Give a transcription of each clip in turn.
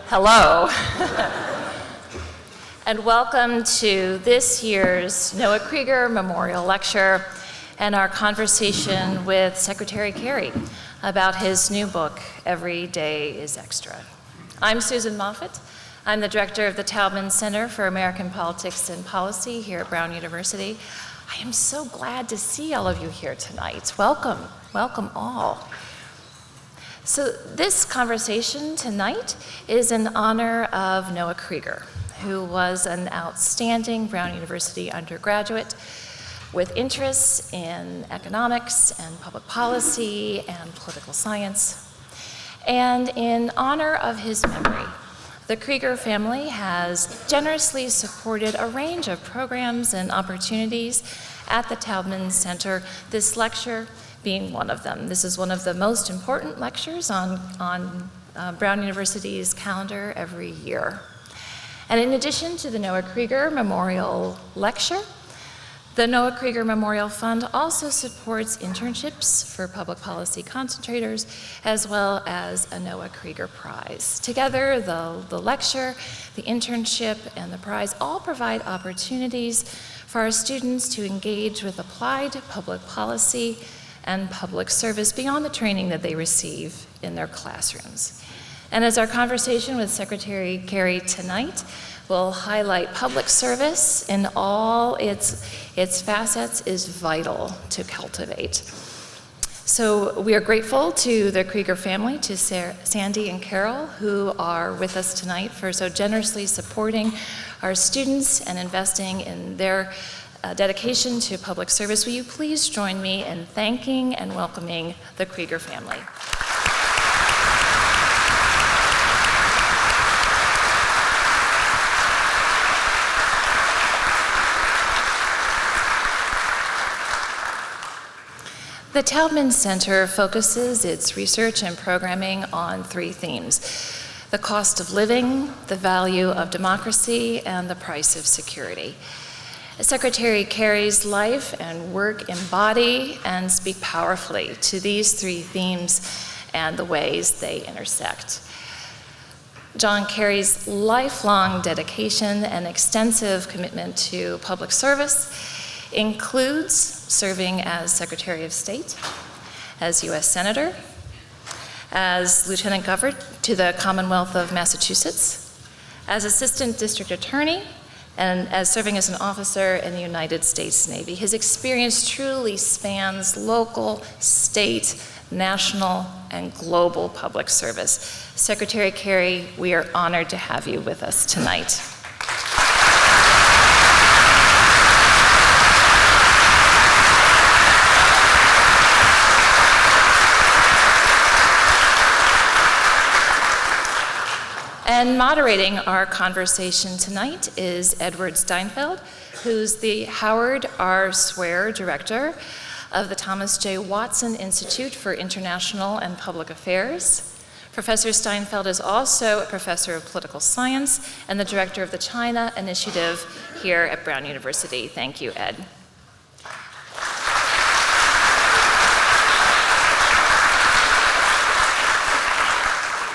Hello. And welcome to this year's Noah Krieger Memorial Lecture and our conversation with Secretary Kerry about his new book, Every Day is Extra. I'm Susan Moffett. I'm the director of the Taubman Center for American Politics and Policy here at Brown University. I am so glad to see all of you here tonight. Welcome, welcome all. So this conversation tonight is in honor of Noah Krieger, who was an outstanding Brown University undergraduate with interests in economics and public policy and political science. And in honor of his memory, the Krieger family has generously supported a range of programs and opportunities at the Taubman Center, this lecture being one of them. This is one of the most important lectures on Brown University's calendar every year. And in addition to the Noah Krieger Memorial Lecture, the Noah Krieger Memorial Fund also supports internships for public policy concentrators, as well as a Noah Krieger Prize. Together, the lecture, the internship, and the prize all provide opportunities for our students to engage with applied public policy and public service beyond the training that they receive in their classrooms. And as our conversation with Secretary Kerry tonight will highlight, public service in all its facets is vital to cultivate. So we are grateful to the Krieger family, to Sandy and Carol, who are with us tonight for so generously supporting our students and investing in their dedication to public service. Will you please join me in thanking and welcoming the Krieger family? The Taubman Center focuses its research and programming on three themes: the cost of living, the value of democracy, and the price of security. Secretary Kerry's life and work embody and speak powerfully to these three themes and the ways they intersect. John Kerry's lifelong dedication and extensive commitment to public service includes serving as Secretary of State, as U.S. Senator, as Lieutenant Governor to the Commonwealth of Massachusetts, as Assistant District Attorney, and as serving as an officer in the United States Navy. His experience truly spans local, state, national, and global public service. Secretary Kerry, we are honored to have you with us tonight. And moderating our conversation tonight is Edward Steinfeld, who's the Howard R. Swear Director of the Thomas J. Watson Institute for International and Public Affairs. Professor Steinfeld is also a professor of political science and the director of the China Initiative here at Brown University. Thank you, Ed.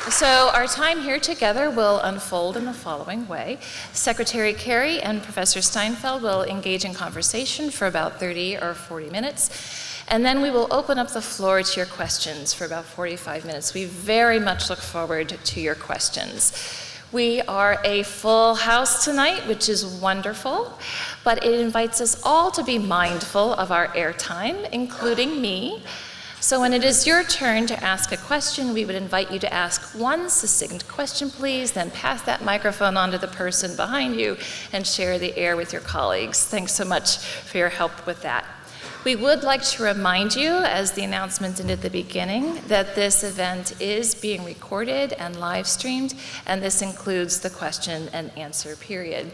So our time here together will unfold in the following way. Secretary Kerry and Professor Steinfeld will engage in conversation for about 30 or 40 minutes, and then we will open up the floor to your questions for about 45 minutes. We very much look forward to your questions. We are a full house tonight, which is wonderful, but it invites us all to be mindful of our airtime, including me. So when it is your turn to ask a question, we would invite you to ask one succinct question, please, then pass that microphone on to the person behind you and share the air with your colleagues. Thanks so much for your help with that. We would like to remind you, as the announcement did at the beginning, that this event is being recorded and live streamed, and this includes the question and answer period.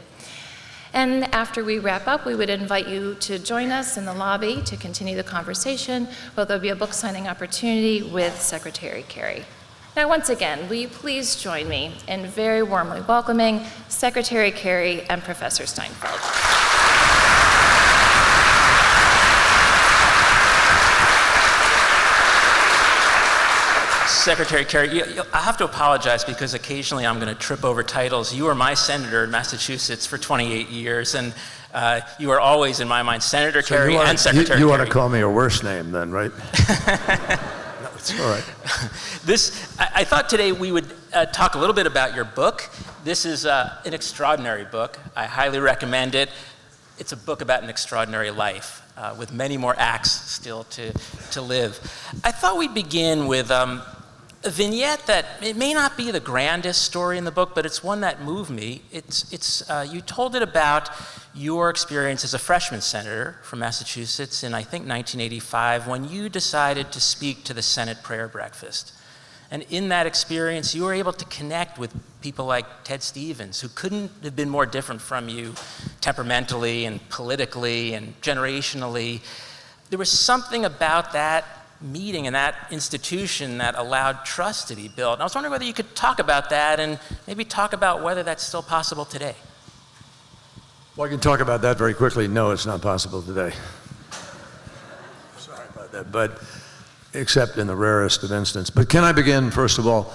And after we wrap up, we would invite you to join us in the lobby to continue the conversation, where there'll be a book signing opportunity with Secretary Kerry. Now, once again, will you please join me in very warmly welcoming Secretary Kerry and Professor Steinfeld. Secretary Kerry, I have to apologize because occasionally I'm going to trip over titles. You were my senator in Massachusetts for 28 years, and you are always, in my mind, Senator Kerry and Secretary Kerry. You want to call me a worse name then, right? No, it's all right. I thought today we would talk a little bit about your book. This is an extraordinary book. I highly recommend it. It's a book about an extraordinary life, with many more acts still to live. I thought we'd begin with a vignette that it may not be the grandest story in the book, but it's one that moved me. You told it about your experience as a freshman senator from Massachusetts in, I think, 1985, when you decided to speak to the Senate prayer breakfast. And in that experience, you were able to connect with people like Ted Stevens, who couldn't have been more different from you temperamentally and politically and generationally. There was something about that meeting and that institution that allowed trust to be built. And I was wondering whether you could talk about that and maybe talk about whether that's still possible today. Well, I can talk about that very quickly. No, it's not possible today. Sorry about that, but except in the rarest of instances. But can I begin, first of all,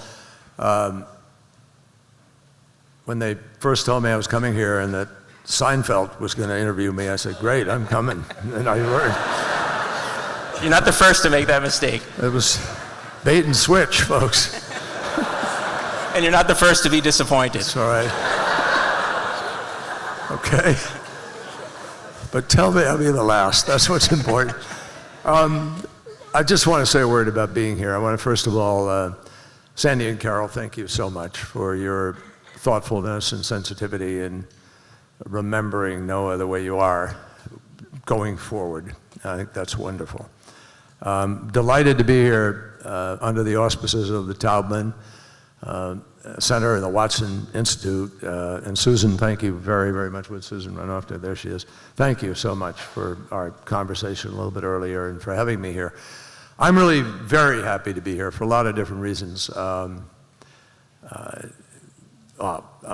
when they first told me I was coming here and that Seinfeld was going to interview me, I said, great, I'm coming. And I learned. You're not the first to make that mistake. It was bait and switch, folks. And you're not the first to be disappointed. It's all right. Okay. But tell me I'll be the last. That's what's important. I just want to say a word about being here. I want to, first of all, Sandy and Carol, thank you so much for your thoughtfulness and sensitivity and remembering Noah the way you are going forward. I think that's wonderful. Delighted to be here under the auspices of the Taubman Center and the Watson Institute. And Susan, thank you very, very much. Would Susan run off there? She is. Thank you so much for our conversation a little bit earlier and for having me here. I'm really very happy to be here for a lot of different reasons. I'm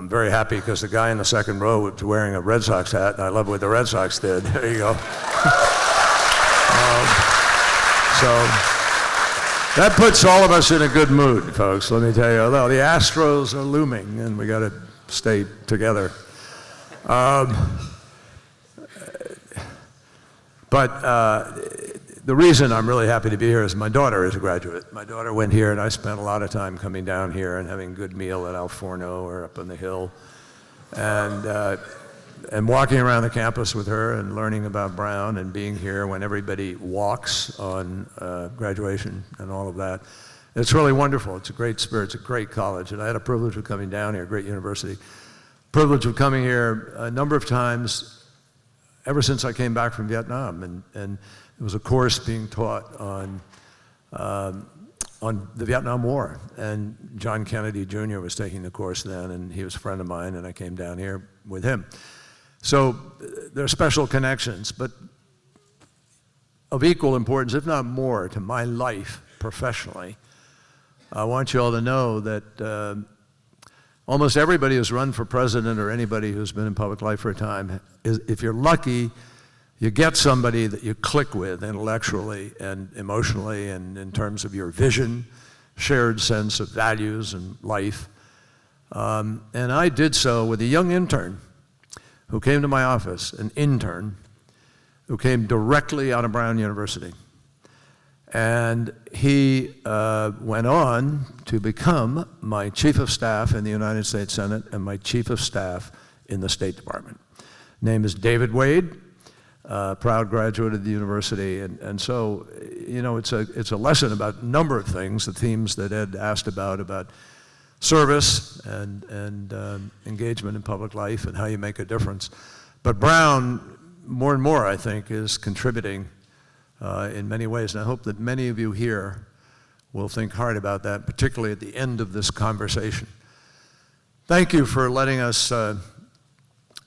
very happy because the guy in the second row was wearing a Red Sox hat, and I love what the Red Sox did. There you go. So that puts all of us in a good mood, folks, let me tell you. Although the Astros are looming, and we got to stay together. The reason I'm really happy to be here is my daughter is a graduate. My daughter went here, and I spent a lot of time coming down here and having a good meal at Al Forno or up on the hill, and walking around the campus with her and learning about Brown and being here when everybody walks on graduation and all of that. It's really wonderful. It's a great spirit. It's a great college, and I had a privilege of coming down here, great university. Privilege of coming here a number of times ever since I came back from Vietnam, and it was a course being taught on the Vietnam War, and John Kennedy Jr. was taking the course then, and he was a friend of mine, and I came down here with him. So there are special connections, but of equal importance, if not more, to my life professionally. I want you all to know that almost everybody who's run for president or anybody who's been in public life for a time, if you're lucky, you get somebody that you click with intellectually and emotionally and in terms of your vision, shared sense of values and life. And I did so with a young intern who came to my office, an intern who came directly out of Brown University. And he went on to become my chief of staff in the United States Senate and my chief of staff in the State Department. Name is David Wade. Proud graduate of the university, and so, you know, it's a lesson about a number of things, the themes that Ed asked about service and engagement in public life and how you make a difference. But Brown, more and more, I think, is contributing in many ways, and I hope that many of you here will think hard about that, particularly at the end of this conversation. Thank you for letting us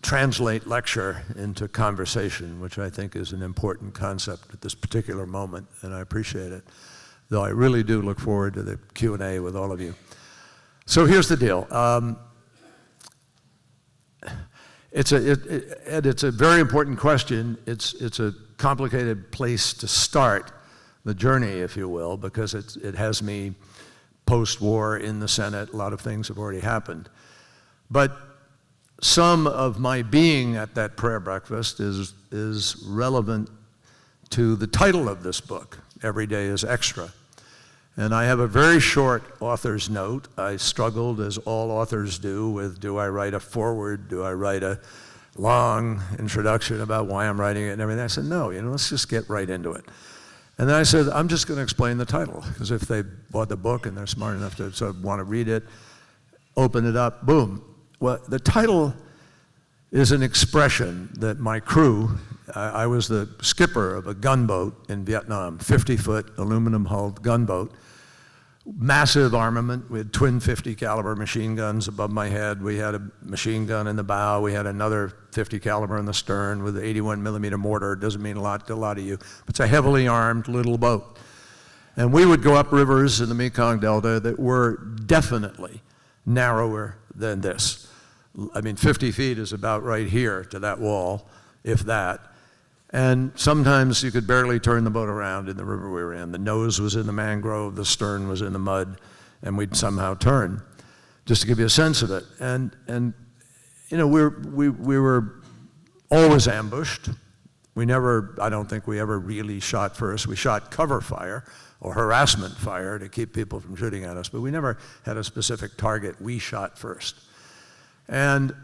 translate lecture into conversation, which I think is an important concept at this particular moment, and I appreciate it, though I really do look forward to the Q&A with all of you. So here's the deal. It's a very important question. It's a complicated place to start the journey, if you will, because it has me post-war in the Senate. A lot of things have already happened. But some of my being at that prayer breakfast is relevant to the title of this book, Every Day is Extra. And I have a very short author's note. I struggled, as all authors do, with do I write a foreword, do I write a long introduction about why I'm writing it and everything. I said, no, let's just get right into it. And then I said, I'm just going to explain the title, because if they bought the book and they're smart enough to sort of want to read it, open it up, boom. Well, the title is an expression that my crew, I was the skipper of a gunboat in Vietnam, 50-foot aluminum-hulled gunboat, massive armament. We had twin 50 caliber machine guns above my head. We had a machine gun in the bow. We had another 50 caliber in the stern with an 81 millimeter mortar. It doesn't mean a lot to a lot of you. It's a heavily armed little boat. And we would go up rivers in the Mekong Delta that were definitely narrower than this. I mean, 50 feet is about right here to that wall, if that. And sometimes you could barely turn the boat around in the river we were in. The nose was in the mangrove, the stern was in the mud, and we'd somehow turn, just to give you a sense of it. And we were always ambushed. We never, I don't think we ever really shot first. We shot cover fire or harassment fire to keep people from shooting at us, but we never had a specific target. We shot first. And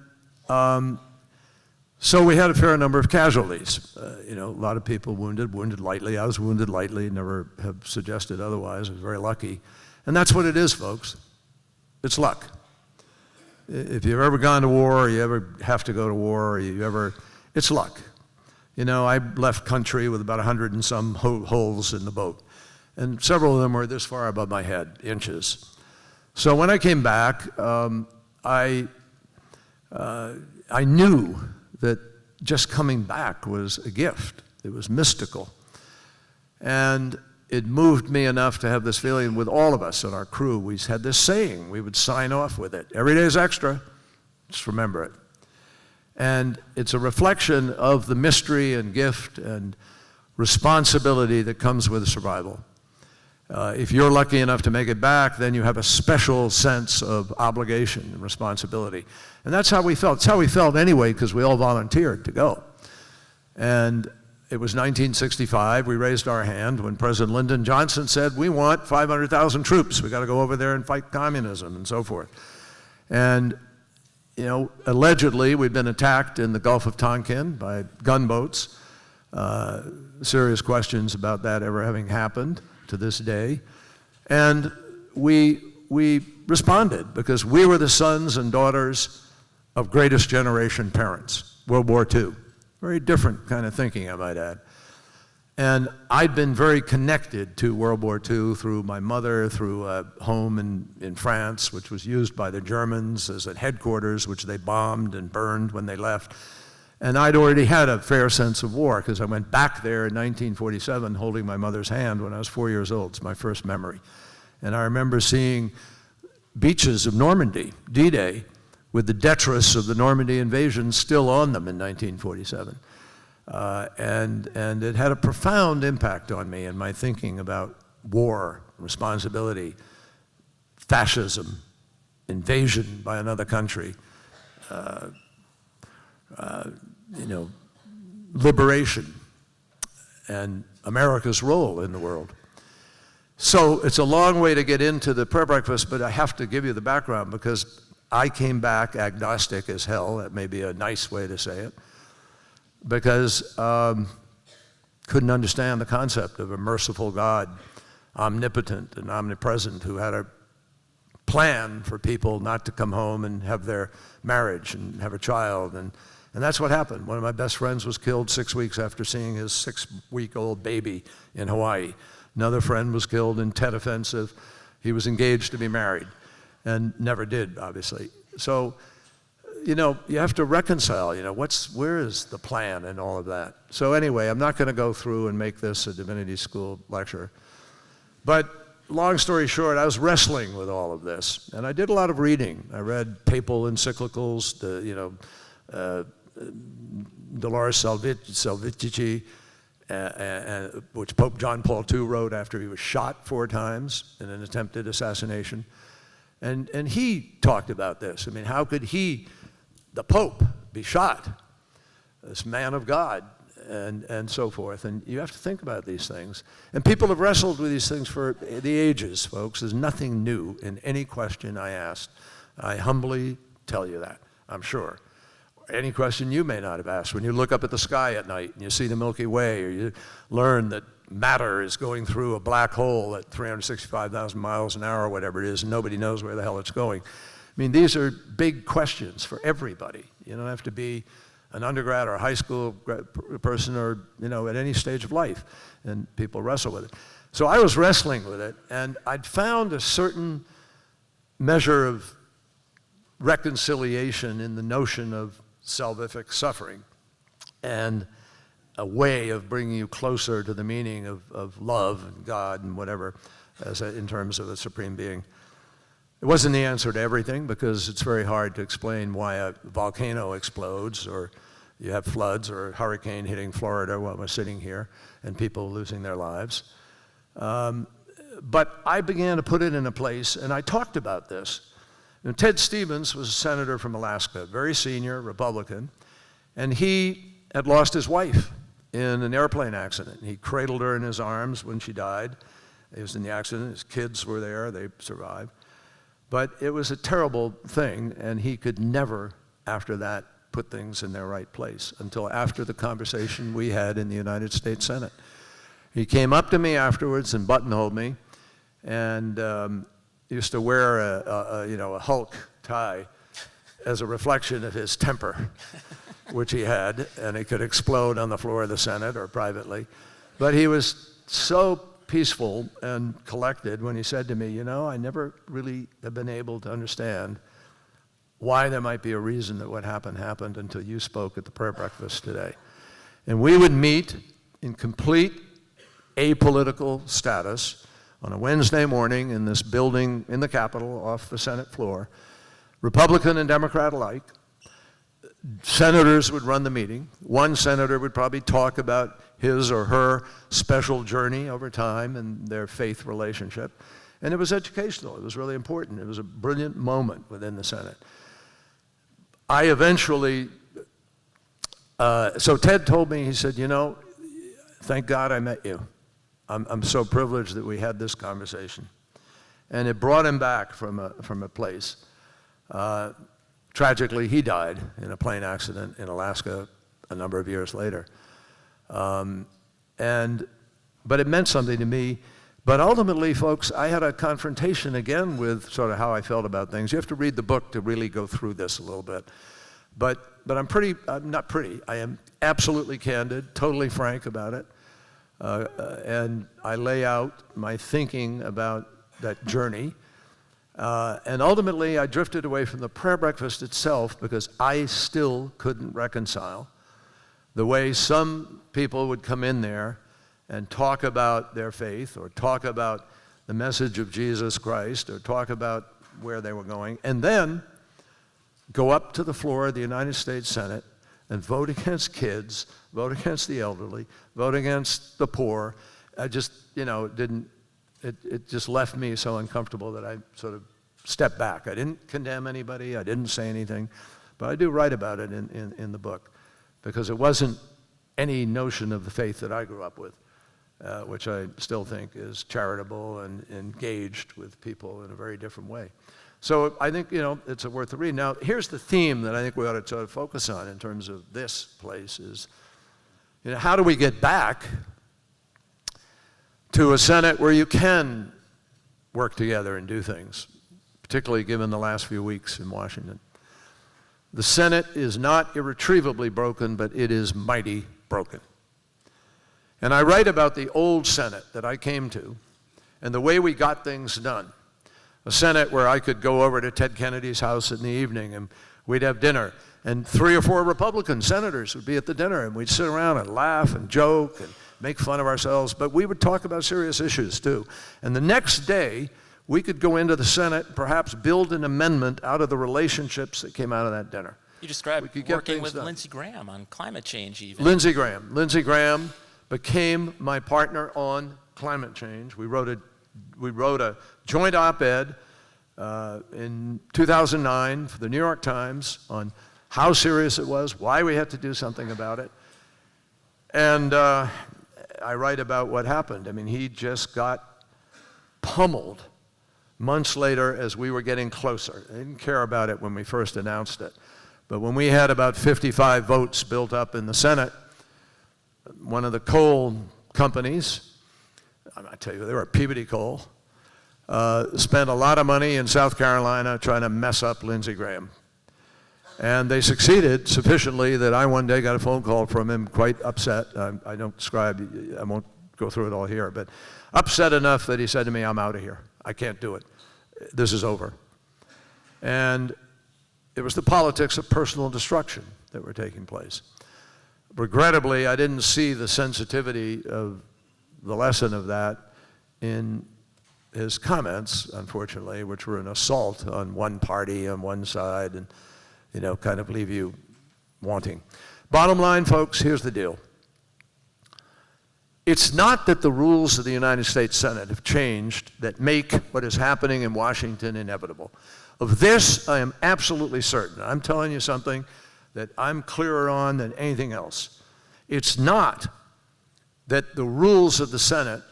so we had a fair number of casualties. A lot of people wounded lightly. I was wounded lightly, never have suggested otherwise. I was very lucky. And that's what it is, folks. It's luck. If you've ever gone to war, or you ever have to go to war, or it's luck. I left country with about 100 and some holes in the boat. And several of them were this far above my head, inches. So when I came back, I knew that just coming back was a gift. It was mystical. And it moved me enough to have this feeling with all of us in our crew. We had this saying, we would sign off with it. Every day is extra, just remember it. And it's a reflection of the mystery and gift and responsibility that comes with survival. If you're lucky enough to make it back, then you have a special sense of obligation and responsibility. And that's how we felt. It's how we felt anyway, because we all volunteered to go. And it was 1965. We raised our hand when President Lyndon Johnson said, we want 500,000 troops. We got to go over there and fight communism and so forth. And, allegedly we'd been attacked in the Gulf of Tonkin by gunboats. Serious questions about that ever having happened to this day. And we responded because we were the sons and daughters of greatest generation parents, World War II. Very different kind of thinking, I might add. And I'd been very connected to World War II through my mother, through a home in France, which was used by the Germans as a headquarters, which they bombed and burned when they left. And I'd already had a fair sense of war because I went back there in 1947 holding my mother's hand when I was 4 years old. It's my first memory. And I remember seeing beaches of Normandy, D-Day, with the detritus of the Normandy invasion still on them in 1947. And it had a profound impact on me in my thinking about war, responsibility, fascism, invasion by another country, liberation, and America's role in the world. So it's a long way to get into the prayer breakfast, but I have to give you the background because I came back agnostic as hell. That may be a nice way to say it. Because couldn't understand the concept of a merciful God, omnipotent and omnipresent, who had a plan for people not to come home and have their marriage and have a child. And that's what happened. One of my best friends was killed 6 weeks after seeing his 6-week-old baby in Hawaii. Another friend was killed in Tet Offensive. He was engaged to be married and never did, obviously. So, you have to reconcile, where is the plan and all of that. So anyway, I'm not going to go through and make this a divinity school lecture. But long story short, I was wrestling with all of this. And I did a lot of reading. I read papal encyclicals, Dolores Salvici, which Pope John Paul II wrote after he was shot 4 times in an attempted assassination. And he talked about this. I mean, how could he, the Pope, be shot? This man of God, and so forth. And you have to think about these things. And people have wrestled with these things for the ages, folks. There's nothing new in any question I asked. I humbly tell you that, I'm sure. Any question you may not have asked. When you look up at the sky at night and you see the Milky Way, or you learn that matter is going through a black hole at 365,000 miles an hour, or whatever it is, and nobody knows where the hell it's going. I mean, these are big questions for everybody. You don't have to be an undergrad or a high school person, or, you know, at any stage of life, and people wrestle with it. So I was wrestling with it, and I'd found a certain measure of reconciliation in the notion of salvific suffering, and a way of bringing you closer to the meaning of love and God and whatever, in terms of a supreme being. It wasn't the answer to everything, because it's very hard to explain why a volcano explodes, or you have floods, or a hurricane hitting Florida while we're sitting here, and people losing their lives. But I began to put it in a place, and I talked about this. And Ted Stevens was a senator from Alaska, very senior Republican, and he had lost his wife in an airplane accident. He cradled her in his arms when she died. He was in the accident. His kids were there. They survived. But it was a terrible thing, and he could never, after that, put things in their right place until after the conversation we had in the United States Senate. He came up to me afterwards and buttonholed me, and used to wear a Hulk tie as a reflection of his temper, which he had, and it could explode on the floor of the Senate or privately. But he was so peaceful and collected when he said to me, you know, I never really have been able to understand why there might be a reason that what happened until you spoke at the prayer breakfast today. And we would meet in complete apolitical status on a Wednesday morning in this building in the Capitol off the Senate floor, Republican and Democrat alike. Senators would run the meeting. One senator would probably talk about his or her special journey over time and their faith relationship. And it was educational. It was really important. It was a brilliant moment within the Senate. I eventually, so Ted told me, he said, you know, thank God I met you. I'm so privileged that we had this conversation. And it brought him back from a place. Tragically, he died in a plane accident in Alaska a number of years later. But it meant something to me. But ultimately, folks, I had a confrontation again with sort of how I felt about things. You have to read the book to really go through this a little bit. But I'm not pretty. I am absolutely candid, totally frank about it. And I lay out my thinking about that journey. And ultimately, I drifted away from the prayer breakfast itself because I still couldn't reconcile the way some people would come in there and talk about their faith, or talk about the message of Jesus Christ, or talk about where they were going, and then go up to the floor of the United States Senate and vote against kids, vote against the elderly, vote against the poor. I just, you know, it just left me so uncomfortable that I sort of stepped back. I didn't condemn anybody, I didn't say anything, but I do write about it in the book, because it wasn't any notion of the faith that I grew up with, which I still think is charitable and engaged with people in a very different way. So I think, you know, it's worth a read. Now, here's the theme that I think we ought to sort of focus on in terms of this place is, you know, how do we get back to a Senate where you can work together and do things, particularly given the last few weeks in Washington. The Senate is not irretrievably broken, but it is mighty broken. And I write about the old Senate that I came to and the way we got things done. A Senate where I could go over to Ted Kennedy's house in the evening and we'd have dinner, and 3 or 4 Republican senators would be at the dinner, and we'd sit around and laugh and joke and make fun of ourselves, but we would talk about serious issues too. And the next day, we could go into the Senate and perhaps build an amendment out of the relationships that came out of that dinner. You described working with Lindsey Graham on climate change even. Lindsey Graham, became my partner on climate change. We wrote a joint op-ed in 2009 for the New York Times on how serious it was, why we had to do something about it. And I write about what happened. I mean, he just got pummeled months later as we were getting closer. I didn't care about it when we first announced it. But when we had about 55 votes built up in the Senate, one of the coal companies, I tell you, they were Peabody Coal, spent a lot of money in South Carolina trying to mess up Lindsey Graham. And they succeeded sufficiently that I one day got a phone call from him, quite upset. I don't describe, I won't go through it all here, but upset enough that he said to me, I'm out of here. I can't do it. This is over. And it was the politics of personal destruction that were taking place. Regrettably, I didn't see the sensitivity of the lesson of that in his comments, unfortunately, which were an assault on one party on one side and, you know, kind of leave you wanting. Bottom line, folks, here's the deal. It's not that the rules of the United States Senate have changed that make what is happening in Washington inevitable. Of this, I am absolutely certain. I'm telling you something that I'm clearer on than anything else. It's not that the rules of the Senate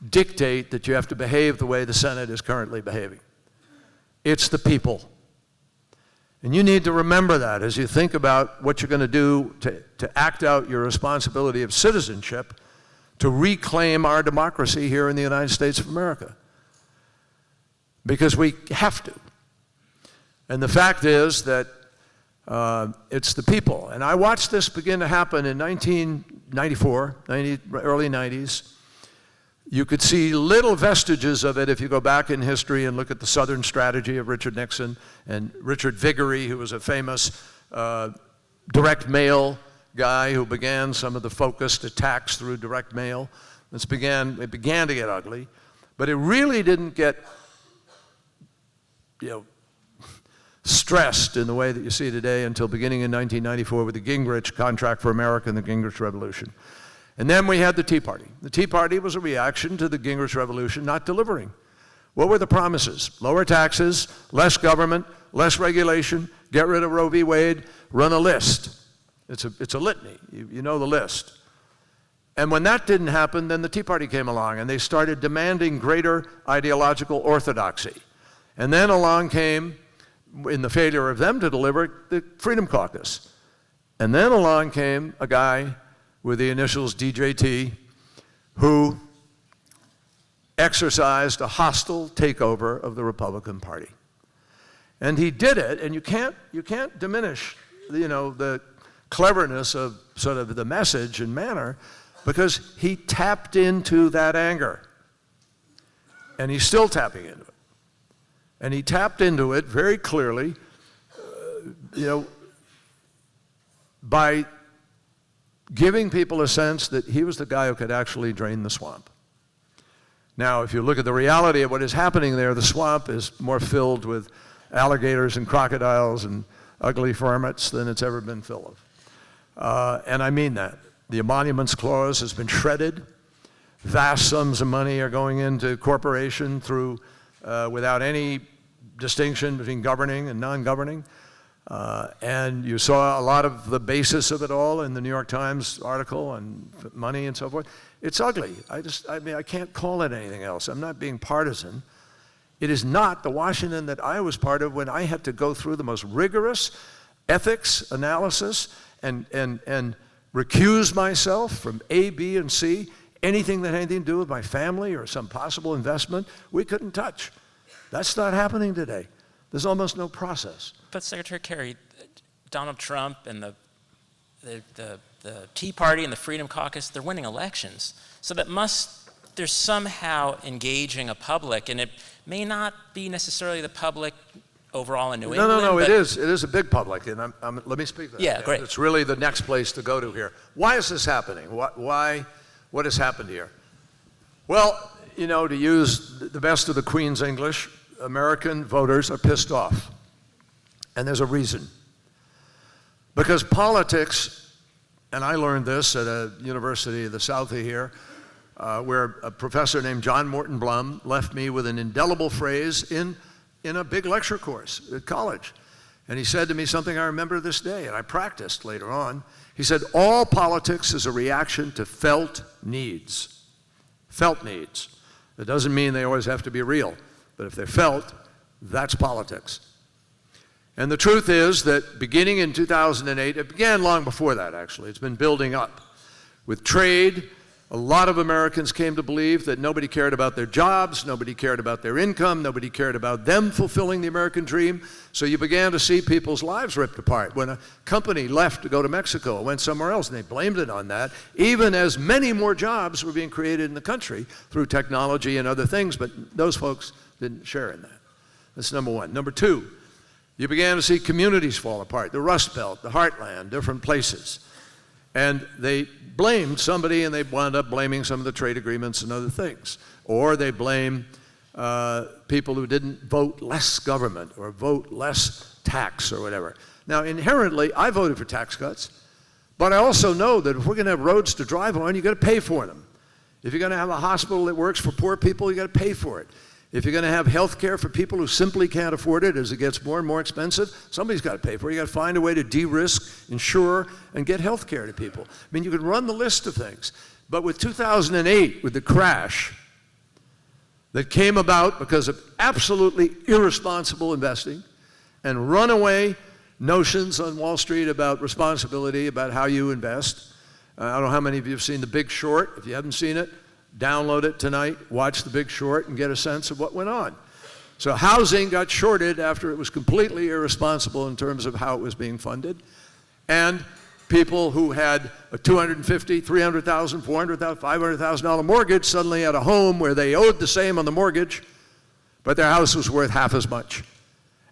dictate that you have to behave the way the Senate is currently behaving. It's the people. And you need to remember that as you think about what you're going to do to act out your responsibility of citizenship to reclaim our democracy here in the United States of America. Because we have to. And the fact is that it's the people. And I watched this begin to happen in 1994, early 90s. You could see little vestiges of it if you go back in history and look at the Southern strategy of Richard Nixon and Richard Viguerie, who was a famous direct mail guy who began some of the focused attacks through direct mail. It began to get ugly, but it really didn't get, stressed in the way that you see today until beginning in 1994 with the Gingrich Contract for America and the Gingrich Revolution. And then we had the Tea Party. The Tea Party was a reaction to the Gingrich Revolution not delivering. What were the promises? Lower taxes, less government, less regulation, get rid of Roe v. Wade, run a list. It's a litany. You know the list. And when that didn't happen, then the Tea Party came along and they started demanding greater ideological orthodoxy. And then along came, in the failure of them to deliver, the Freedom Caucus. And then along came a guy with the initials DJT who exercised a hostile takeover of the Republican Party. And he did it, and you can't diminish, the cleverness of sort of the message and manner, because he tapped into that anger. And he's still tapping into it. And he tapped into it very clearly, by giving people a sense that he was the guy who could actually drain the swamp. Now, if you look at the reality of what is happening there, the swamp is more filled with alligators and crocodiles and ugly vermets than it's ever been filled of. And I mean that. The emoluments clause has been shredded. Vast sums of money are going into corporation through, without any distinction between governing and non-governing. And you saw a lot of the basis of it all in the New York Times article on money and so forth. It's ugly. I can't call it anything else. I'm not being partisan. It is not the Washington that I was part of when I had to go through the most rigorous ethics analysis and recuse myself from A, B, and C. Anything that had anything to do with my family or some possible investment, we couldn't touch. That's not happening today. There's almost no process. But Secretary Kerry, Donald Trump and the Tea Party and the Freedom Caucus, they're winning elections. So they're somehow engaging a public, and it may not be necessarily the public overall in New England. No, it is. It is a big public, and let me speak to that. Yeah, great. It's really the next place to go to here. Why is this happening? What has happened here? Well, to use the best of the Queen's English, American voters are pissed off. And there's a reason. Because politics And I learned this at a university of the south of here, where a professor named John Morton Blum left me with an indelible phrase in a big lecture course at college. And he said to me something I remember this day, and I practiced later on. He said, all politics is a reaction to felt needs. Felt needs. It doesn't mean they always have to be real, but if they're felt, that's politics. And the truth is that beginning in 2008, it began long before that actually, it's been building up. With trade, a lot of Americans came to believe that nobody cared about their jobs, nobody cared about their income, nobody cared about them fulfilling the American dream. So you began to see people's lives ripped apart. When a company left to go to Mexico, it went somewhere else, and they blamed it on that, even as many more jobs were being created in the country through technology and other things, but those folks didn't share in that. That's number one. Number two, you began to see communities fall apart, the Rust Belt, the Heartland, different places. And they blamed somebody, and they wound up blaming some of the trade agreements and other things. Or they blame people who didn't vote less government or vote less tax or whatever. Now, inherently, I voted for tax cuts, but I also know that if we're going to have roads to drive on, you've got to pay for them. If you're going to have a hospital that works for poor people, you've got to pay for it. If you're going to have health care for people who simply can't afford it as it gets more and more expensive, somebody's got to pay for it. You've got to find a way to de-risk, insure, and get health care to people. I mean, you can run the list of things. But with 2008, with the crash that came about because of absolutely irresponsible investing and runaway notions on Wall Street about responsibility, about how you invest. I don't know how many of you have seen The Big Short. If you haven't seen it, download it tonight, watch The Big Short, and get a sense of what went on. So housing got shorted after it was completely irresponsible in terms of how it was being funded. And people who had a $250,000, $300,000, $400,000, $500,000 mortgage suddenly had a home where they owed the same on the mortgage, but their house was worth half as much.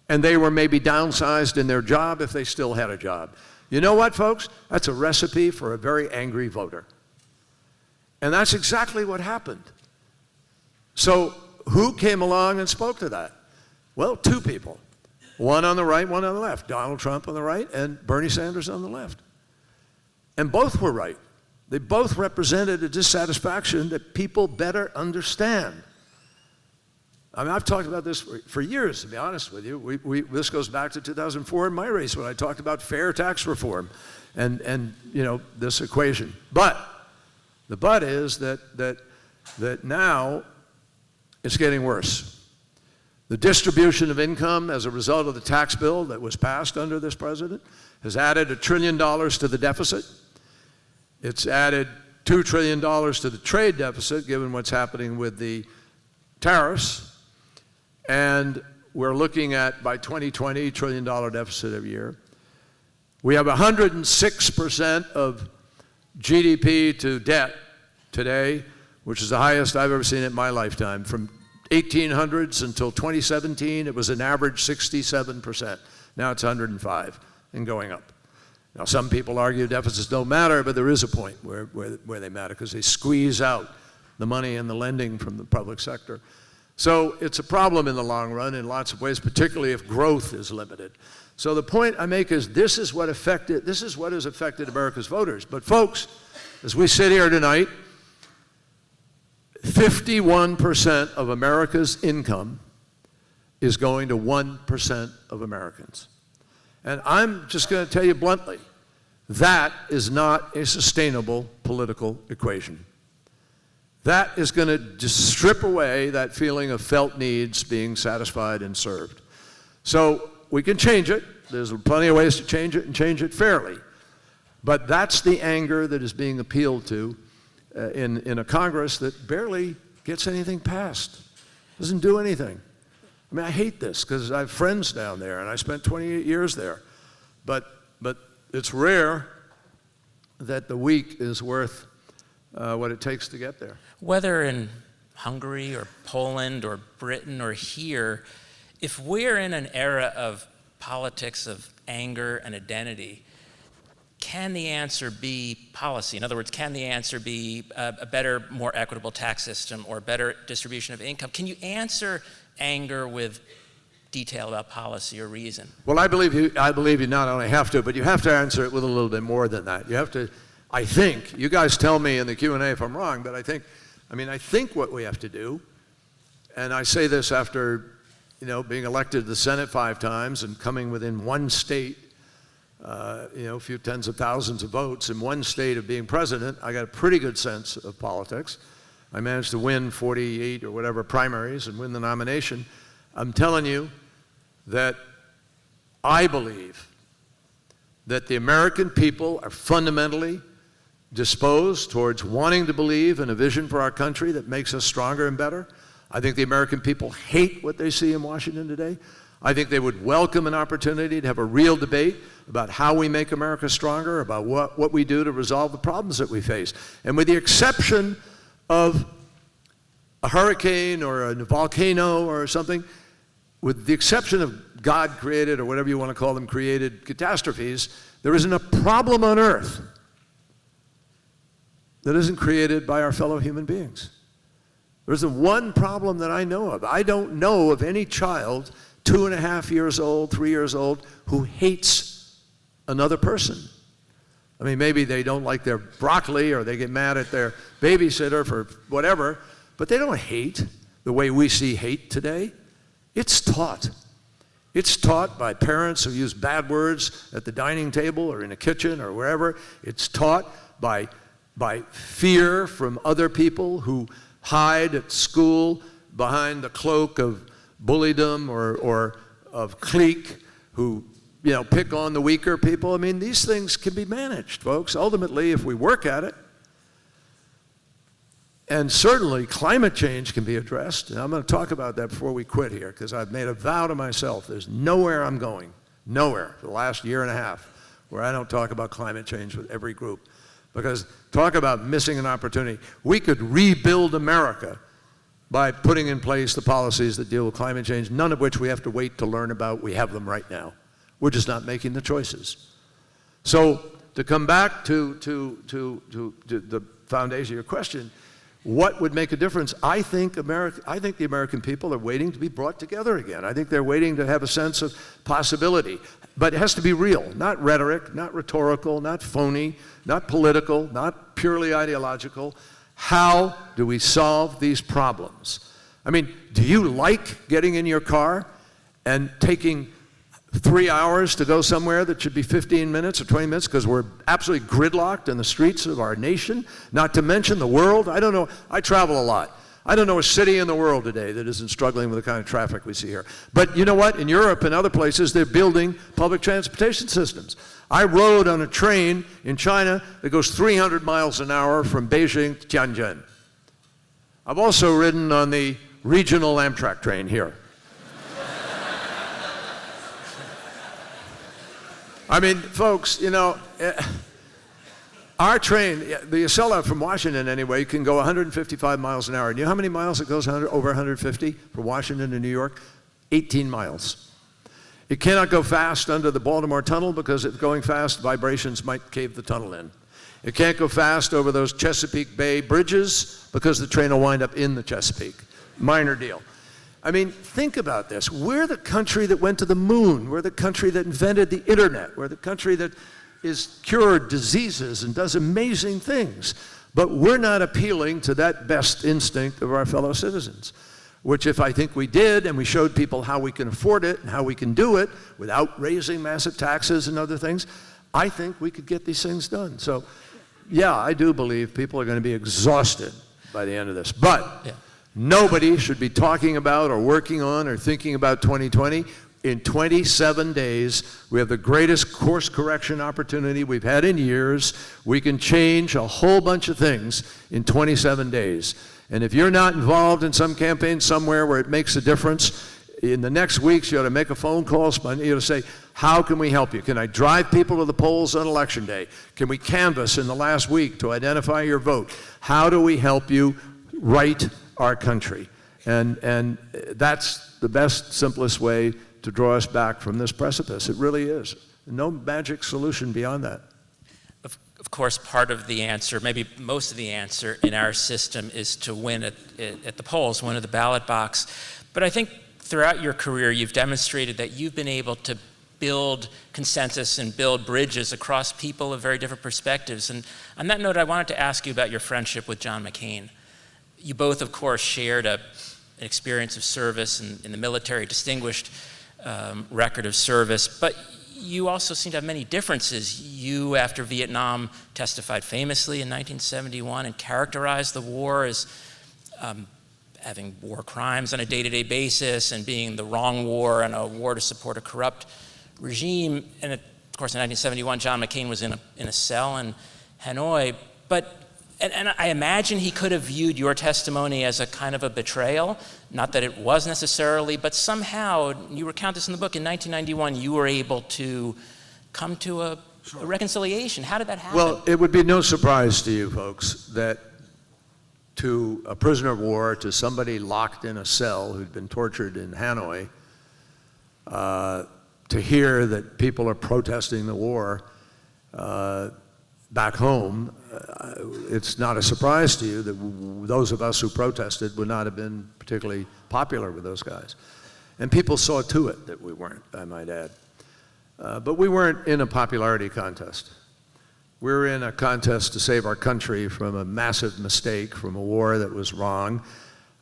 And they were maybe downsized in their job if they still had a job. You know what, folks? That's a recipe for a very angry voter. And that's exactly what happened. So who came along and spoke to that? Well, two people. One on the right, one on the left. Donald Trump on the right and Bernie Sanders on the left. And both were right. They both represented a dissatisfaction that people better understand. I mean, I've talked about this for years, to be honest with you. This goes back to 2004 in my race when I talked about fair tax reform and you know, this equation. But the but is that now it's getting worse. The distribution of income as a result of the tax bill that was passed under this president has added $1 trillion to the deficit. It's added $2 trillion to the trade deficit, given what's happening with the tariffs. And we're looking at, by 2020, $1 trillion deficit every year. We have 106% of GDP to debt today, which is the highest I've ever seen in my lifetime. From 1800s until 2017, it was an average 67%. Now it's 105 and going up. Now some people argue deficits don't matter, but there is a point where they matter because they squeeze out the money and the lending from the public sector. So it's a problem in the long run in lots of ways, particularly if growth is limited. So the point I make is this is what has affected America's voters. But folks, as we sit here tonight, 51% of America's income is going to 1% of Americans. And I'm just going to tell you bluntly, that is not a sustainable political equation. That is going to just strip away that feeling of felt needs being satisfied and served. So we can change it. There's plenty of ways to change it and change it fairly. But that's the anger that is being appealed to in a Congress that barely gets anything passed, doesn't do anything. I mean, I hate this because I have friends down there and I spent 28 years there. But it's rare that the weak is worth what it takes to get there. Whether in Hungary or Poland or Britain or here, if we're in an era of politics of anger and identity, can the answer be policy? In other words, can the answer be a better, more equitable tax system or better distribution of income? Can you answer anger with detail about policy or reason. Well, I believe you not only have to, but you have to answer it with a little bit more than that. You have to, I think, you guys tell me in the Q&A if I'm wrong, but I think what we have to do, and I say this after, being elected to the Senate 5 times and coming within one state, a few tens of thousands of votes in one state of being president, I got a pretty good sense of politics. I managed to win 48 or whatever primaries and win the nomination. I'm telling you that I believe that the American people are fundamentally disposed towards wanting to believe in a vision for our country that makes us stronger and better. I think the American people hate what they see in Washington today. I think they would welcome an opportunity to have a real debate about how we make America stronger, about what we do to resolve the problems that we face. And with the exception of a hurricane or a volcano or something, with the exception of God-created or whatever you want to call them, created catastrophes, there isn't a problem on earth that isn't created by our fellow human beings. There isn't one problem that I know of. I don't know of any child 2.5 years old, 3 years old, who hates another person. I mean, maybe they don't like their broccoli or they get mad at their babysitter for whatever, but they don't hate the way we see hate today. It's taught. It's taught by parents who use bad words at the dining table or in the kitchen or wherever. It's taught by fear from other people who hide at school behind the cloak of bulliedom or of clique, who pick on the weaker people. I mean, these things can be managed, folks, ultimately, if we work at it. And certainly climate change can be addressed. And I'm going to talk about that before we quit here, because I've made a vow to myself, there's nowhere I'm going, nowhere, for the last year and a half, where I don't talk about climate change with every group. Because talk about missing an opportunity. We could rebuild America by putting in place the policies that deal with climate change, none of which we have to wait to learn about. We have them right now. We're just not making the choices. So to come back to the foundation of your question, what would make a difference? I think the American people are waiting to be brought together again. I think they're waiting to have a sense of possibility. But it has to be real, not rhetoric, not rhetorical, not phony, not political, not purely ideological. How do we solve these problems? I mean, do you like getting in your car and taking 3 hours to go somewhere that should be 15 minutes or 20 minutes because we're absolutely gridlocked in the streets of our nation, not to mention the world? I don't know. I travel a lot. I don't know a city in the world today that isn't struggling with the kind of traffic we see here. But you know what? In Europe and other places, they're building public transportation systems. I rode on a train in China that goes 300 miles an hour from Beijing to Tianjin. I've also ridden on the regional Amtrak train here. I mean, folks, our train, the Acela from Washington anyway, can go 155 miles an hour. And you know how many miles it goes over 150 from Washington to New York? 18 miles. It cannot go fast under the Baltimore Tunnel because if going fast, vibrations might cave the tunnel in. It can't go fast over those Chesapeake Bay bridges because the train will wind up in the Chesapeake. Minor deal. I mean, think about this. We're the country that went to the moon. We're the country that invented the internet. We're the country that is cured diseases and does amazing things. But we're not appealing to that best instinct of our fellow citizens, which if I think we did and we showed people how we can afford it and how we can do it without raising massive taxes and other things, I think we could get these things done. So, yeah, I do believe people are going to be exhausted by the end of this. But nobody should be talking about or working on or thinking about 2020. In 27 days, we have the greatest course correction opportunity we've had in years. We can change a whole bunch of things in 27 days. And if you're not involved in some campaign somewhere where it makes a difference, in the next weeks you ought to make a phone call. You ought to say, how can we help you? Can I drive people to the polls on Election Day? Can we canvass in the last week to identify your vote? How do we help you right our country? And that's the best, simplest way to draw us back from this precipice. It really is. No magic solution beyond that. Of course, part of the answer, maybe most of the answer in our system is to win at the polls, win at the ballot box. But I think throughout your career, you've demonstrated that you've been able to build consensus and build bridges across people of very different perspectives. And on that note, I wanted to ask you about your friendship with John McCain. You both, of course, shared an experience of service in the military, distinguished record of service, but you also seem to have many differences. You, after Vietnam, testified famously in 1971 and characterized the war as having war crimes on a day-to-day basis and being the wrong war and a war to support a corrupt regime. And of course, in 1971, John McCain was in a cell in Hanoi. And I imagine he could have viewed your testimony as a kind of a betrayal. Not that it was necessarily, but somehow, you recount this in the book, in 1991, you were able to come to a reconciliation. How did that happen? Well, it would be no surprise to you folks that to a prisoner of war, to somebody locked in a cell who'd been tortured in Hanoi, to hear that people are protesting the war back home, it's not a surprise to you that those of us who protested would not have been particularly popular with those guys. And people saw to it that we weren't, I might add. But we weren't in a popularity contest. We were in a contest to save our country from a massive mistake, from a war that was wrong,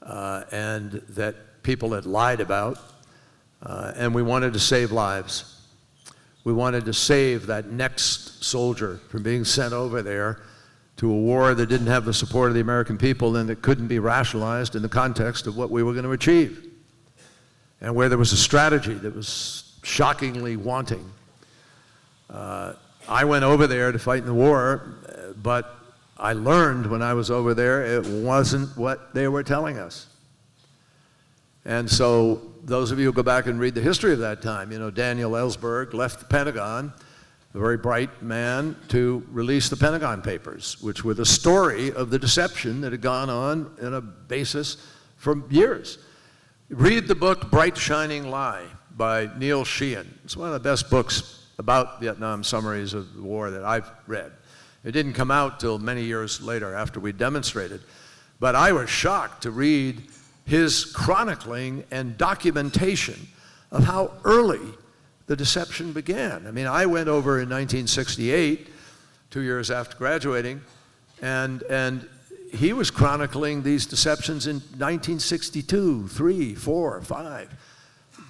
and that people had lied about. And we wanted to save lives. We wanted to save that next soldier from being sent over there to a war that didn't have the support of the American people and that couldn't be rationalized in the context of what we were going to achieve, and where there was a strategy that was shockingly wanting. I went over there to fight in the war, but I learned when I was over there it wasn't what they were telling us. And so those of you who go back and read the history of that time, you know, Daniel Ellsberg left the Pentagon, a very bright man, to release the Pentagon Papers, which were the story of the deception that had gone on in a basis for years. Read the book Bright Shining Lie by Neil Sheehan. It's one of the best books about Vietnam summaries of the war that I've read. It didn't come out till many years later after we demonstrated. But I was shocked to read his chronicling and documentation of how early the deception began. I mean, I went over in 1968, 2 years after graduating, and he was chronicling these deceptions in 1962, 3, 4, 5.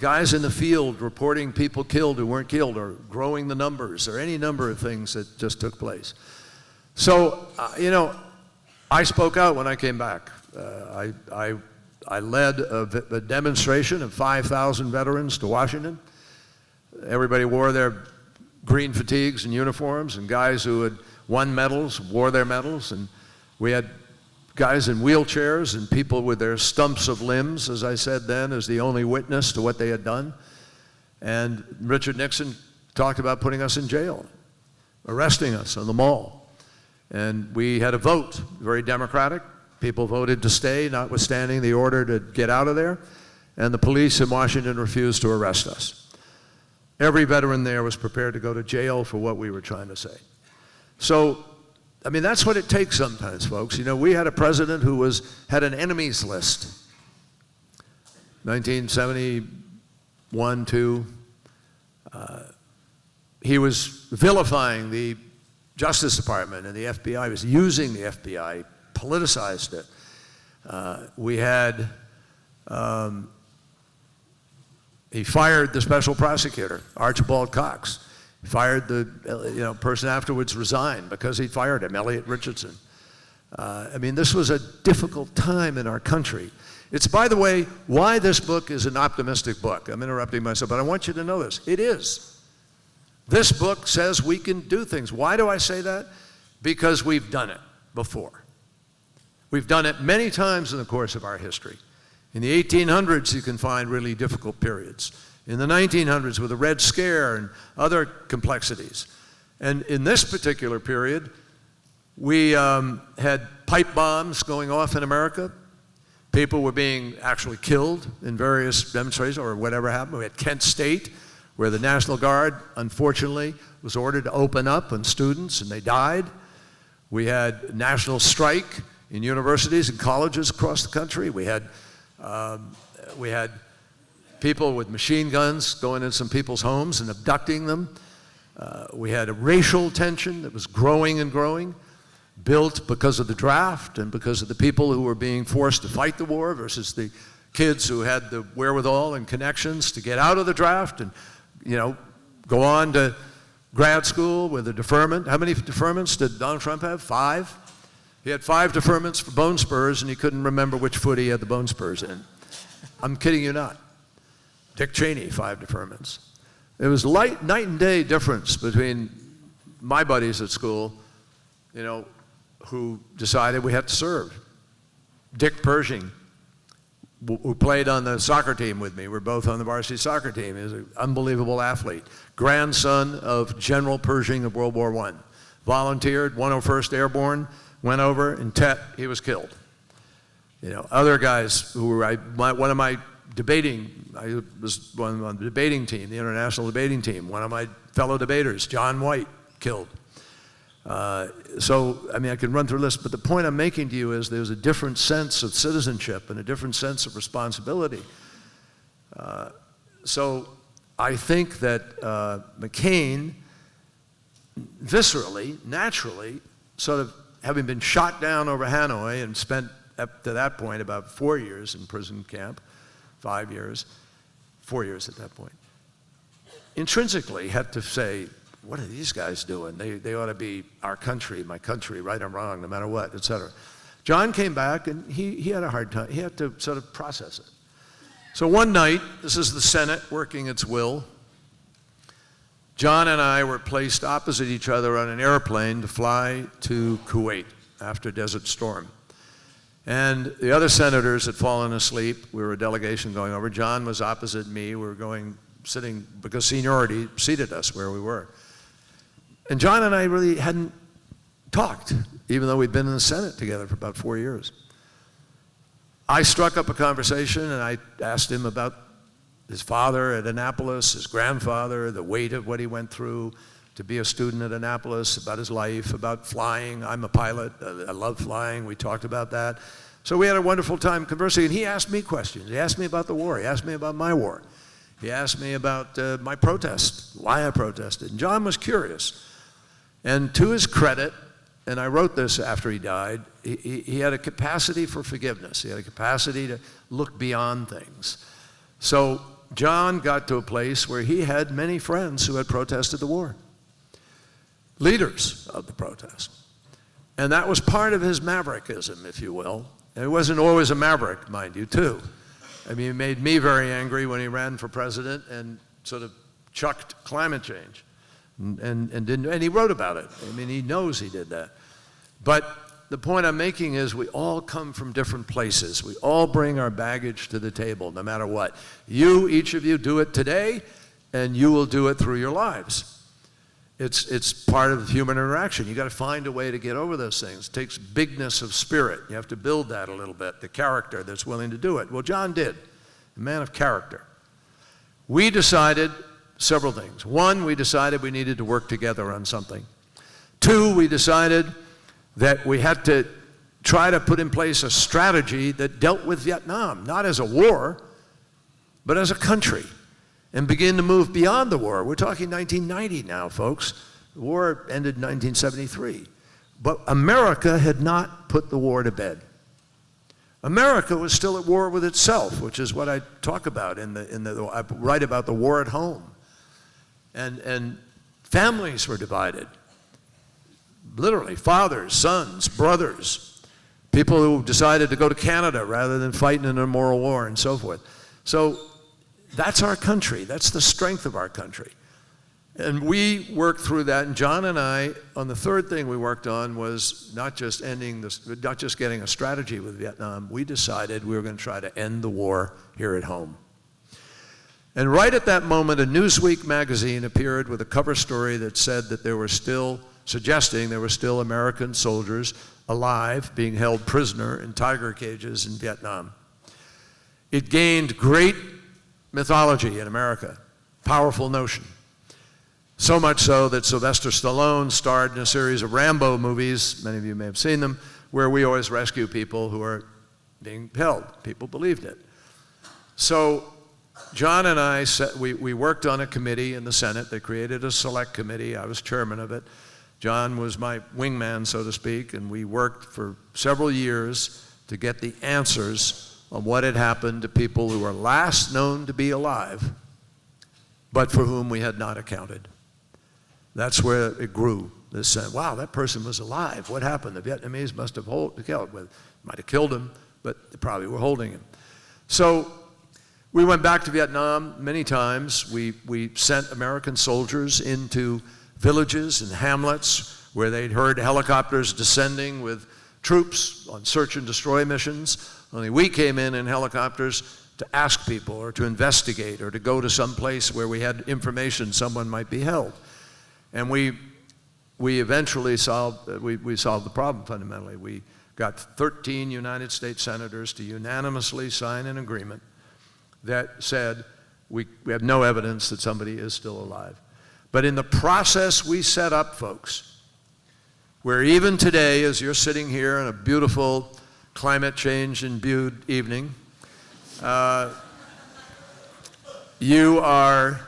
Guys in the field reporting people killed who weren't killed, or growing the numbers, or any number of things that just took place. So, you know, I spoke out when I came back. I led a demonstration of 5,000 veterans to Washington. Everybody wore their green fatigues and uniforms, and guys who had won medals wore their medals, and we had guys in wheelchairs and people with their stumps of limbs, as I said then, as the only witness to what they had done. And Richard Nixon talked about putting us in jail, arresting us on the Mall. And we had a vote, very democratic. People voted to stay, notwithstanding the order to get out of there, and the police in Washington refused to arrest us. Every veteran there was prepared to go to jail for what we were trying to say. So, I mean, that's what it takes sometimes, folks. You know, we had a president who had an enemies list. 1971, 2. He was vilifying the Justice Department and the FBI. He was using the FBI, politicized it. He fired the special prosecutor, Archibald Cox. He fired the person afterwards resigned because he fired him, Elliot Richardson. I mean, this was a difficult time in our country. It's, by the way, why this book is an optimistic book. I'm interrupting myself, but I want you to know this. It is. This book says we can do things. Why do I say that? Because we've done it before. We've done it many times in the course of our history. In the 1800s, you can find really difficult periods. In the 1900s, with the Red Scare and other complexities. And in this particular period, we had pipe bombs going off in America. People were being actually killed in various demonstrations or whatever happened. We had Kent State, where the National Guard, unfortunately, was ordered to open up on students, and they died. We had national strike in universities and colleges across the country. We had people with machine guns going into some people's homes and abducting them. We had a racial tension that was growing and growing, built because of the draft and because of the people who were being forced to fight the war versus the kids who had the wherewithal and connections to get out of the draft and, go on to grad school with a deferment. How many deferments did Donald Trump have? 5? He had 5 deferments for bone spurs, and he couldn't remember which foot he had the bone spurs in. I'm kidding you not. Dick Cheney, 5 deferments. It was night and day difference between my buddies at school, who decided we had to serve. Dick Pershing, who played on the soccer team with me. We're both on the varsity soccer team. He was an unbelievable athlete. Grandson of General Pershing of World War I. Volunteered, 101st Airborne, went over, in Tet, he was killed. Other guys who were, I was on the debating team, the international debating team. One of my fellow debaters, John White, killed. I can run through a list, but the point I'm making to you is there's a different sense of citizenship and a different sense of responsibility. So I think that McCain, viscerally, naturally, sort of having been shot down over Hanoi and spent up to that point about 4 years in prison camp, 5 years, 4 years at that point, intrinsically had to say, what are these guys doing? They ought to be our country, my country, right or wrong, no matter what, et cetera. John came back, and he had a hard time. He had to sort of process it. So one night, this is the Senate working its will. John and I were placed opposite each other on an airplane to fly to Kuwait after Desert Storm. And the other senators had fallen asleep. We were a delegation going over. John was opposite me. We were sitting, because seniority seated us where we were. And John and I really hadn't talked, even though we'd been in the Senate together for about 4 years. I struck up a conversation, and I asked him about his father at Annapolis, his grandfather, the weight of what he went through to be a student at Annapolis, about his life, about flying. I'm a pilot. I love flying. We talked about that. So we had a wonderful time conversing, and he asked me questions. He asked me about the war. He asked me about my war. He asked me about my protest, why I protested. And John was curious. And to his credit, and I wrote this after he died, he had a capacity for forgiveness. He had a capacity to look beyond things. So John got to a place where he had many friends who had protested the war, leaders of the protest. And that was part of his maverickism, if you will. And he wasn't always a maverick, mind you, too. I mean, it made me very angry when he ran for president and sort of chucked climate change. And he wrote about it. I mean, he knows he did that. But the point I'm making is we all come from different places. We all bring our baggage to the table, no matter what. Each of you do it today, and you will do it through your lives. It's part of human interaction. You got to find a way to get over those things. It takes bigness of spirit. You have to build that a little bit, the character that's willing to do it. Well, John did, a man of character. We decided several things. One, we decided we needed to work together on something. 2, we decided that we had to try to put in place a strategy that dealt with Vietnam, not as a war, but as a country, and begin to move beyond the war. We're talking 1990 now, folks. The war ended in 1973. But America had not put the war to bed. America was still at war with itself, which is what I talk about I write about the war at home. And families were divided. Literally, fathers, sons, brothers, people who decided to go to Canada rather than fight in an immoral war and so forth. So that's our country. That's the strength of our country. And we worked through that, and John and I, on the third thing we worked on was not just getting a strategy with Vietnam. We decided we were going to try to end the war here at home. And right at that moment, a Newsweek magazine appeared with a cover story that said that suggesting there were still American soldiers alive being held prisoner in tiger cages in Vietnam. It gained great mythology in America, powerful notion. So much so that Sylvester Stallone starred in a series of Rambo movies, many of you may have seen them, where we always rescue people who are being held. People believed it. So John and I, we worked on a committee in the Senate. They created a select committee. I was chairman of it. John was my wingman, so to speak, and we worked for several years to get the answers on what had happened to people who were last known to be alive, but for whom we had not accounted. That's where it grew. This said, wow, that person was alive. What happened? The Vietnamese must have might have killed him, but they probably were holding him. So we went back to Vietnam many times. We sent American soldiers into villages and hamlets where they'd heard helicopters descending with troops on search and destroy missions. Only we came in helicopters to ask people or to investigate or to go to some place where we had information someone might be held. And we eventually solved the problem fundamentally. We got 13 United States senators to unanimously sign an agreement that said we have no evidence that somebody is still alive. But in the process we set up, folks, where even today, as you're sitting here on a beautiful climate change imbued evening, you are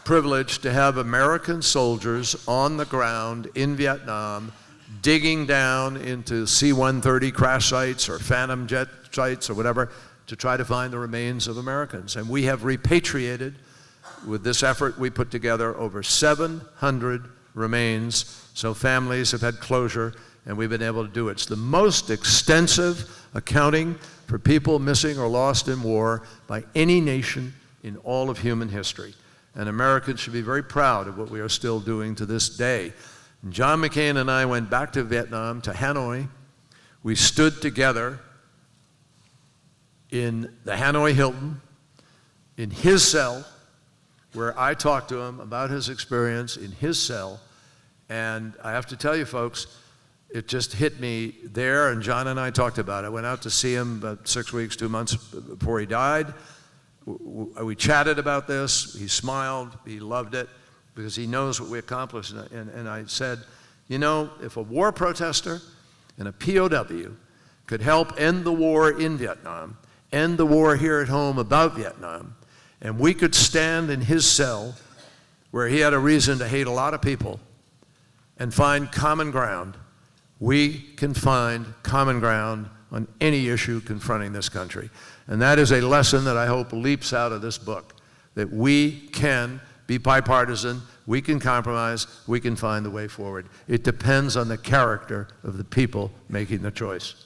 privileged to have American soldiers on the ground in Vietnam digging down into C-130 crash sites or Phantom jet sites or whatever to try to find the remains of Americans. And we have repatriated, with this effort we put together, over 700 remains, so families have had closure, and we've been able to do it. It's the most extensive accounting for people missing or lost in war by any nation in all of human history. And Americans should be very proud of what we are still doing to this day. And John McCain and I went back to Vietnam, to Hanoi. We stood together in the Hanoi Hilton, in his cell, where I talked to him about his experience in his cell. And I have to tell you, folks, it just hit me there, and John and I talked about it. I went out to see him about 6 weeks, 2 months before he died. We chatted about this. He smiled. He loved it because he knows what we accomplished. And I said, you know, if a war protester and a POW could help end the war in Vietnam, end the war here at home about Vietnam, and we could stand in his cell where he had a reason to hate a lot of people and find common ground, we can find common ground on any issue confronting this country. And that is a lesson that I hope leaps out of this book, that we can be bipartisan, we can compromise, we can find the way forward. It depends on the character of the people making the choice.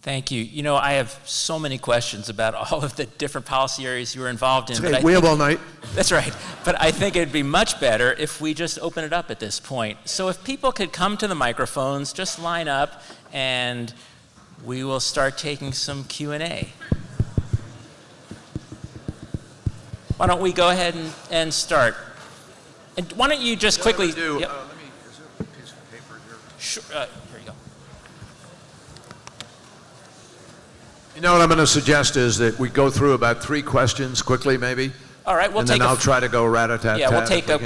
Thank you. You know, I have so many questions about all of the different policy areas you were involved in. Okay, we have all night. That's right. But I think it'd be much better if we just open it up at this point. So if people could come to the microphones, just line up, and we will start taking some Q&A. Why don't we go ahead and start? And why don't you just quickly... Is there a piece of paper here? Sure, here you go. You know what I'm going to suggest is that we go through about 3 questions quickly, maybe. All right, and then I'll try to go rat-a-tat-tat. Yeah,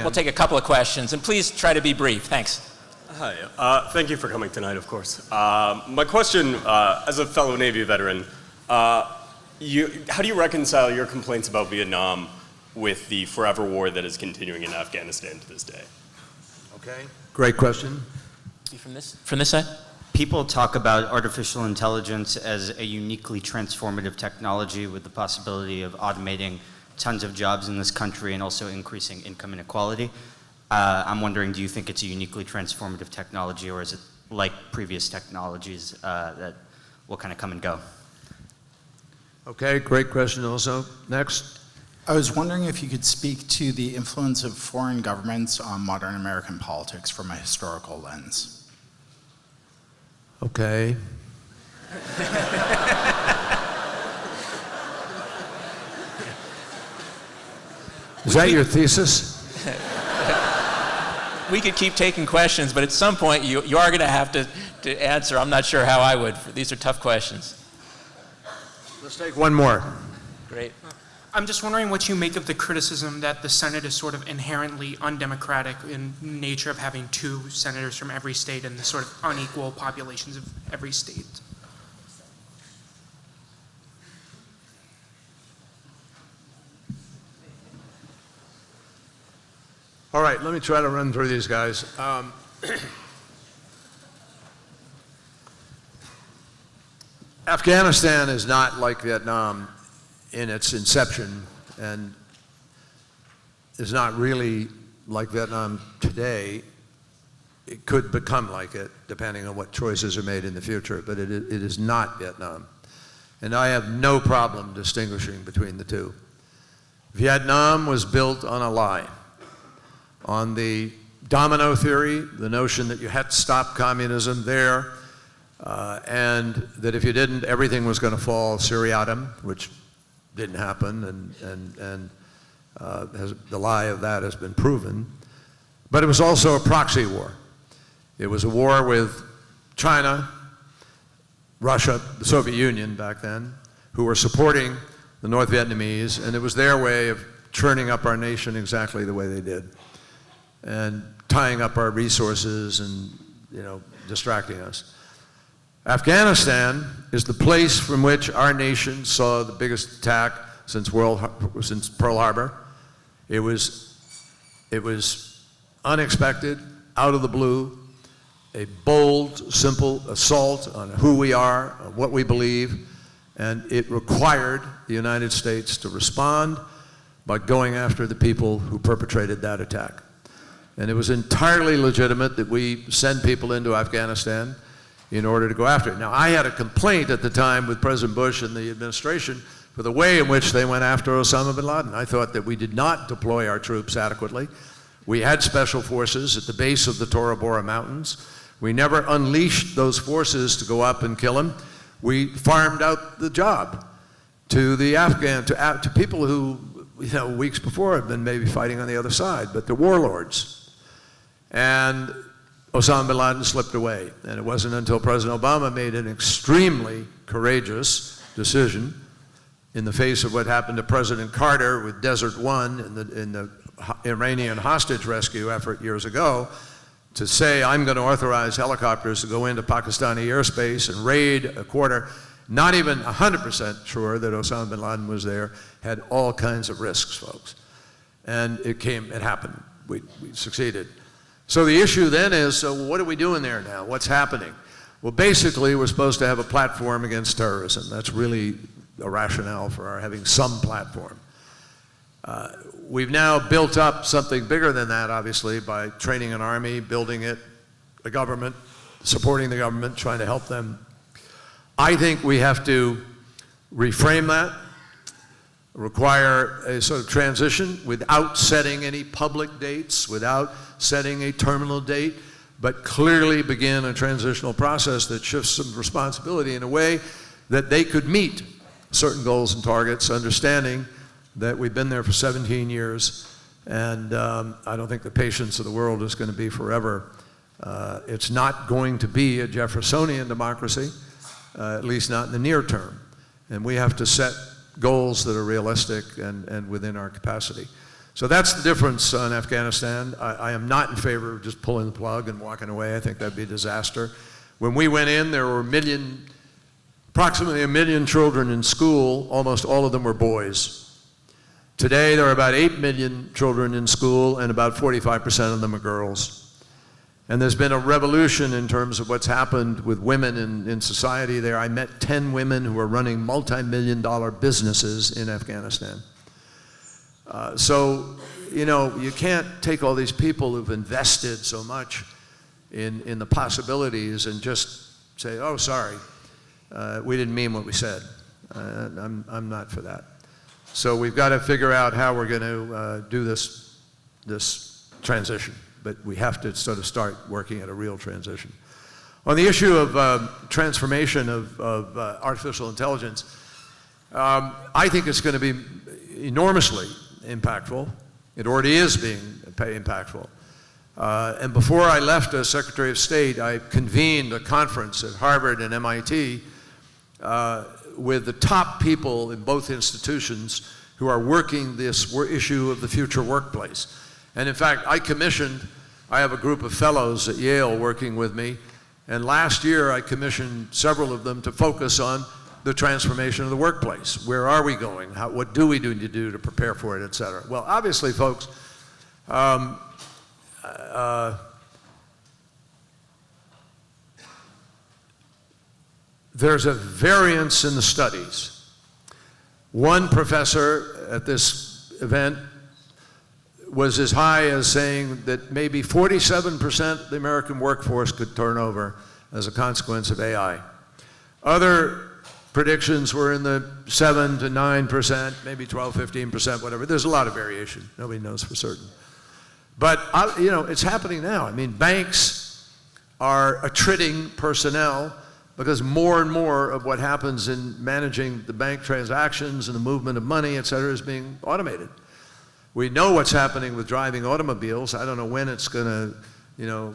we'll take a couple of questions, and please try to be brief. Thanks. Hi. Thank you for coming tonight, of course. My question, as a fellow Navy veteran, how do you reconcile your complaints about Vietnam with the forever war that is continuing in Afghanistan to this day? Okay. Great question. From this side? People talk about artificial intelligence as a uniquely transformative technology with the possibility of automating tons of jobs in this country and also increasing income inequality. I'm wondering, do you think it's a uniquely transformative technology, or is it like previous technologies that will kind of come and go? Okay, great question also. Next. I was wondering if you could speak to the influence of foreign governments on modern American politics from a historical lens. Okay. Is that your thesis? We could keep taking questions, but at some point you are going to have to answer. I'm not sure how I would. These are tough questions. Let's take one more. Great. I'm just wondering what you make of the criticism that the Senate is sort of inherently undemocratic in nature of having 2 senators from every state and the sort of unequal populations of every state. All right, let me try to run through these guys. Afghanistan is not like Vietnam in its inception, and is not really like Vietnam today. It could become like it, depending on what choices are made in the future, but it is not Vietnam. And I have no problem distinguishing between the two. Vietnam was built on a lie, on the domino theory, the notion that you had to stop communism there, and that if you didn't, everything was going to fall seriatim, which didn't happen, and the lie of that has been proven. But it was also a proxy war. It was a war with China, Russia, the Soviet Union back then, who were supporting the North Vietnamese, and it was their way of churning up our nation exactly the way they did, and tying up our resources and, you know, distracting us. Afghanistan is the place from which our nation saw the biggest attack since Pearl Harbor. It was unexpected, out of the blue, a bold, simple assault on who we are, on what we believe, and it required the United States to respond by going after the people who perpetrated that attack. And it was entirely legitimate that we send people into Afghanistan in order to go after it. Now, I had a complaint at the time with President Bush and the administration for the way in which they went after Osama bin Laden. I thought that we did not deploy our troops adequately. We had special forces at the base of the Tora Bora Mountains. We never unleashed those forces to go up and kill him. We farmed out the job to the to people who, you know, weeks before had been maybe fighting on the other side, but the warlords. And Osama bin Laden slipped away. And it wasn't until President Obama made an extremely courageous decision in the face of what happened to President Carter with Desert One in the Iranian hostage rescue effort years ago, to say, I'm going to authorize helicopters to go into Pakistani airspace and raid a quarter, not even 100% sure that Osama bin Laden was there, had all kinds of risks, folks. And it happened. We succeeded. So the issue then is, so what are we doing there now? What's happening? Well, basically, we're supposed to have a platform against terrorism. That's really a rationale for our having some platform. We've now built up something bigger than that, obviously, by training an army, building it, the government, supporting the government, trying to help them. I think we have to reframe that, require a sort of transition without setting any public dates, without setting a terminal date, but clearly begin a transitional process that shifts some responsibility in a way that they could meet certain goals and targets, understanding that we've been there for 17 years, and I don't think the patience of the world is going to be forever. It's not going to be a Jeffersonian democracy, at least not in the near term. And we have to set goals that are realistic and within our capacity. So that's the difference on Afghanistan. I am not in favor of just pulling the plug and walking away. I think that'd be a disaster. When we went in, there were approximately 1 million children in school. Almost all of them were boys. Today, there are about 8 million children in school, and about 45% of them are girls. And there's been a revolution in terms of what's happened with women in society there. I met 10 women who are running multi-million-dollar businesses in Afghanistan. So, you know, you can't take all these people who've invested so much in the possibilities and just say, oh, sorry, we didn't mean what we said. I'm not for that. So we've got to figure out how we're going to do this transition, but we have to sort of start working at a real transition. On the issue of transformation of artificial intelligence, I think it's going to be enormously impactful. It already is being impactful. And before I left as Secretary of State, I convened a conference at Harvard and MIT with the top people in both institutions who are working this issue of the future workplace. And in fact, I have a group of fellows at Yale working with me, and last year I commissioned several of them to focus on the transformation of the workplace. Where are we going? What do we need to do to prepare for it, et cetera? Well, obviously, folks, there's a variance in the studies. One professor at this event was as high as saying that maybe 47% of the American workforce could turn over as a consequence of AI. Other predictions were in the 7 to 9%, maybe 12, 15%, whatever. There's a lot of variation. Nobody knows for certain. But, it's happening now. I mean, banks are attriting personnel because more and more of what happens in managing the bank transactions and the movement of money, et cetera, is being automated. We know what's happening with driving automobiles. I don't know when it's going to,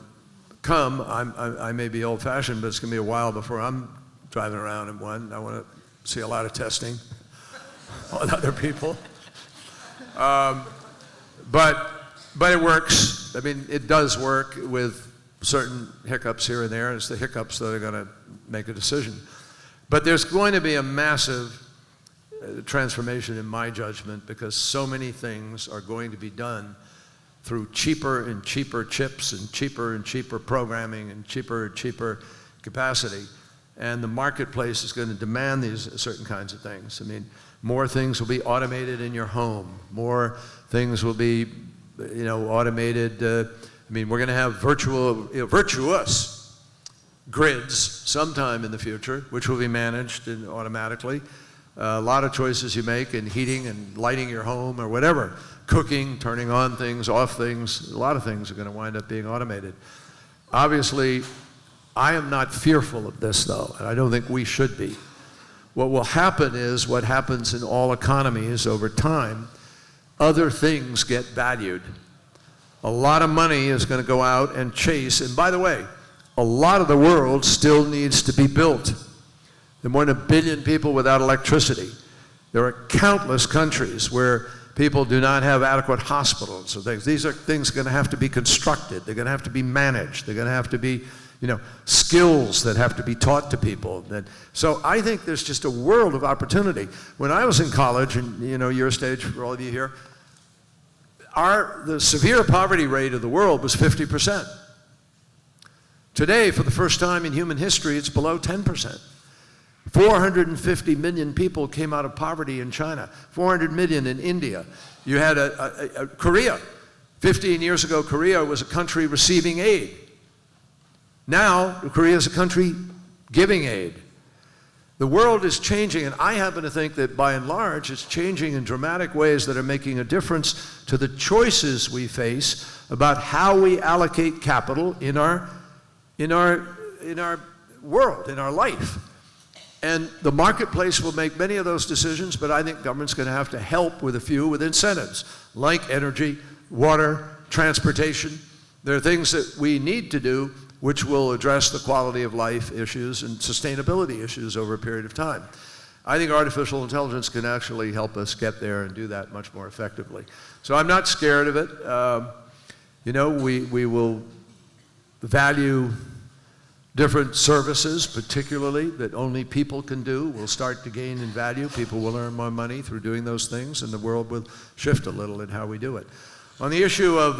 come. I may be old-fashioned, but it's going to be a while before I'm driving around in one. I want to see a lot of testing on other people. But it works. I mean, it does work with certain hiccups here and there. It's the hiccups that are going to make a decision. But there's going to be a massive transformation in my judgment because so many things are going to be done through cheaper and cheaper chips and cheaper programming and cheaper capacity. And the marketplace is going to demand these certain kinds of things. I mean, more things will be automated in your home. More things will be, automated. We're going to have virtuous grids sometime in the future, which will be managed automatically. A lot of choices you make in heating and lighting your home or whatever. Cooking, turning on things, off things. A lot of things are going to wind up being automated. Obviously, I am not fearful of this, though, and I don't think we should be. What will happen is what happens in all economies over time. Other things get valued. A lot of money is going to go out and chase. And by the way, a lot of the world still needs to be built. There are more than 1 billion people without electricity. There are countless countries where people do not have adequate hospitals or things. These are things going to have to be constructed. They're going to have to be managed. They're going to have to be, skills that have to be taught to people. So I think there's just a world of opportunity. When I was in college, and your stage for all of you here, the severe poverty rate of the world was 50%. Today, for the first time in human history, it's below 10%. 450 million people came out of poverty in China, 400 million in India. You had Korea. 15 years ago, Korea was a country receiving aid. Now, Korea is a country giving aid. The world is changing, and I happen to think that by and large, it's changing in dramatic ways that are making a difference to the choices we face about how we allocate capital in our world, in our life. And the marketplace will make many of those decisions, but I think government's going to have to help with a few with incentives, like energy, water, transportation. There are things that we need to do which will address the quality of life issues and sustainability issues over a period of time. I think artificial intelligence can actually help us get there and do that much more effectively. So I'm not scared of it. We will value different services, particularly, that only people can do, will start to gain in value. People will earn more money through doing those things, and the world will shift a little in how we do it. On the issue of,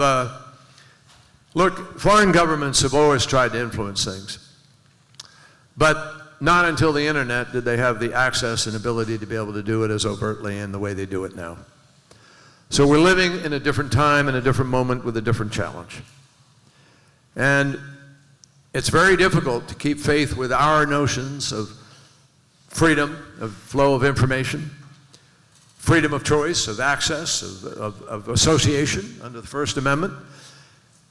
look, foreign governments have always tried to influence things, but not until the internet did they have the access and ability to be able to do it as overtly in the way they do it now. So we're living in a different time and a different moment with a different challenge. And it's very difficult to keep faith with our notions of freedom, of flow of information, freedom of choice, of access, of association under the First Amendment,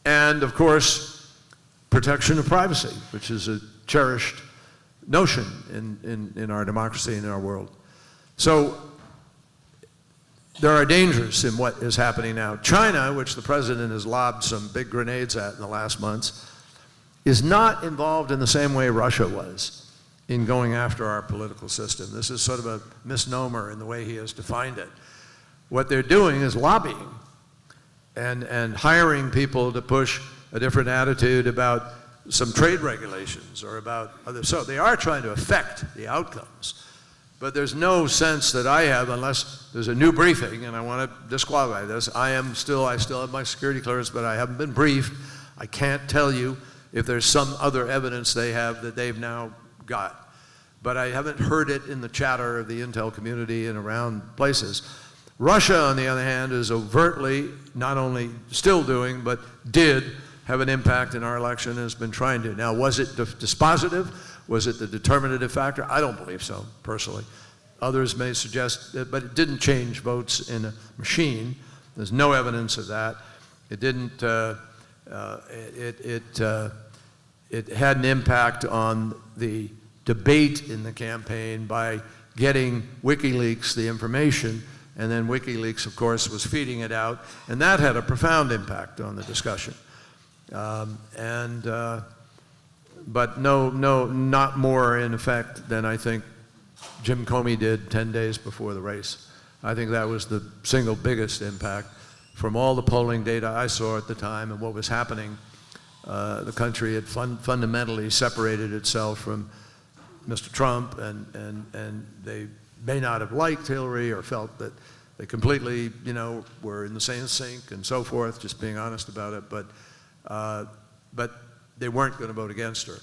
and of course, protection of privacy, which is a cherished notion in our democracy and in our world. So there are dangers in what is happening now. China, which the president has lobbed some big grenades at in the last months, is not involved in the same way Russia was in going after our political system. This is sort of a misnomer in the way he has defined it. What they're doing is lobbying and hiring people to push a different attitude about some trade regulations or about other. So they are trying to affect the outcomes. But there's no sense that I have, unless there's a new briefing, and I want to disqualify this. I still have my security clearance, but I haven't been briefed. I can't tell you if there's some other evidence they have that they've now got. But I haven't heard it in the chatter of the intel community and around places. Russia, on the other hand, is overtly not only still doing, but did have an impact in our election and has been trying to. Now, was it dispositive? Was it the determinative factor? I don't believe so, personally. Others may suggest that, but it didn't change votes in a machine. There's no evidence of that. It didn't, it had an impact on the debate in the campaign by getting WikiLeaks the information, and then WikiLeaks, of course, was feeding it out, and that had a profound impact on the discussion. But no, not more in effect than I think Jim Comey did 10 days before the race. I think that was the single biggest impact from all the polling data I saw at the time and what was happening. The country had fundamentally separated itself from Mr. Trump, and they may not have liked Hillary or felt that they completely, were in the same sink and so forth, just being honest about it, but they weren't going to vote against her.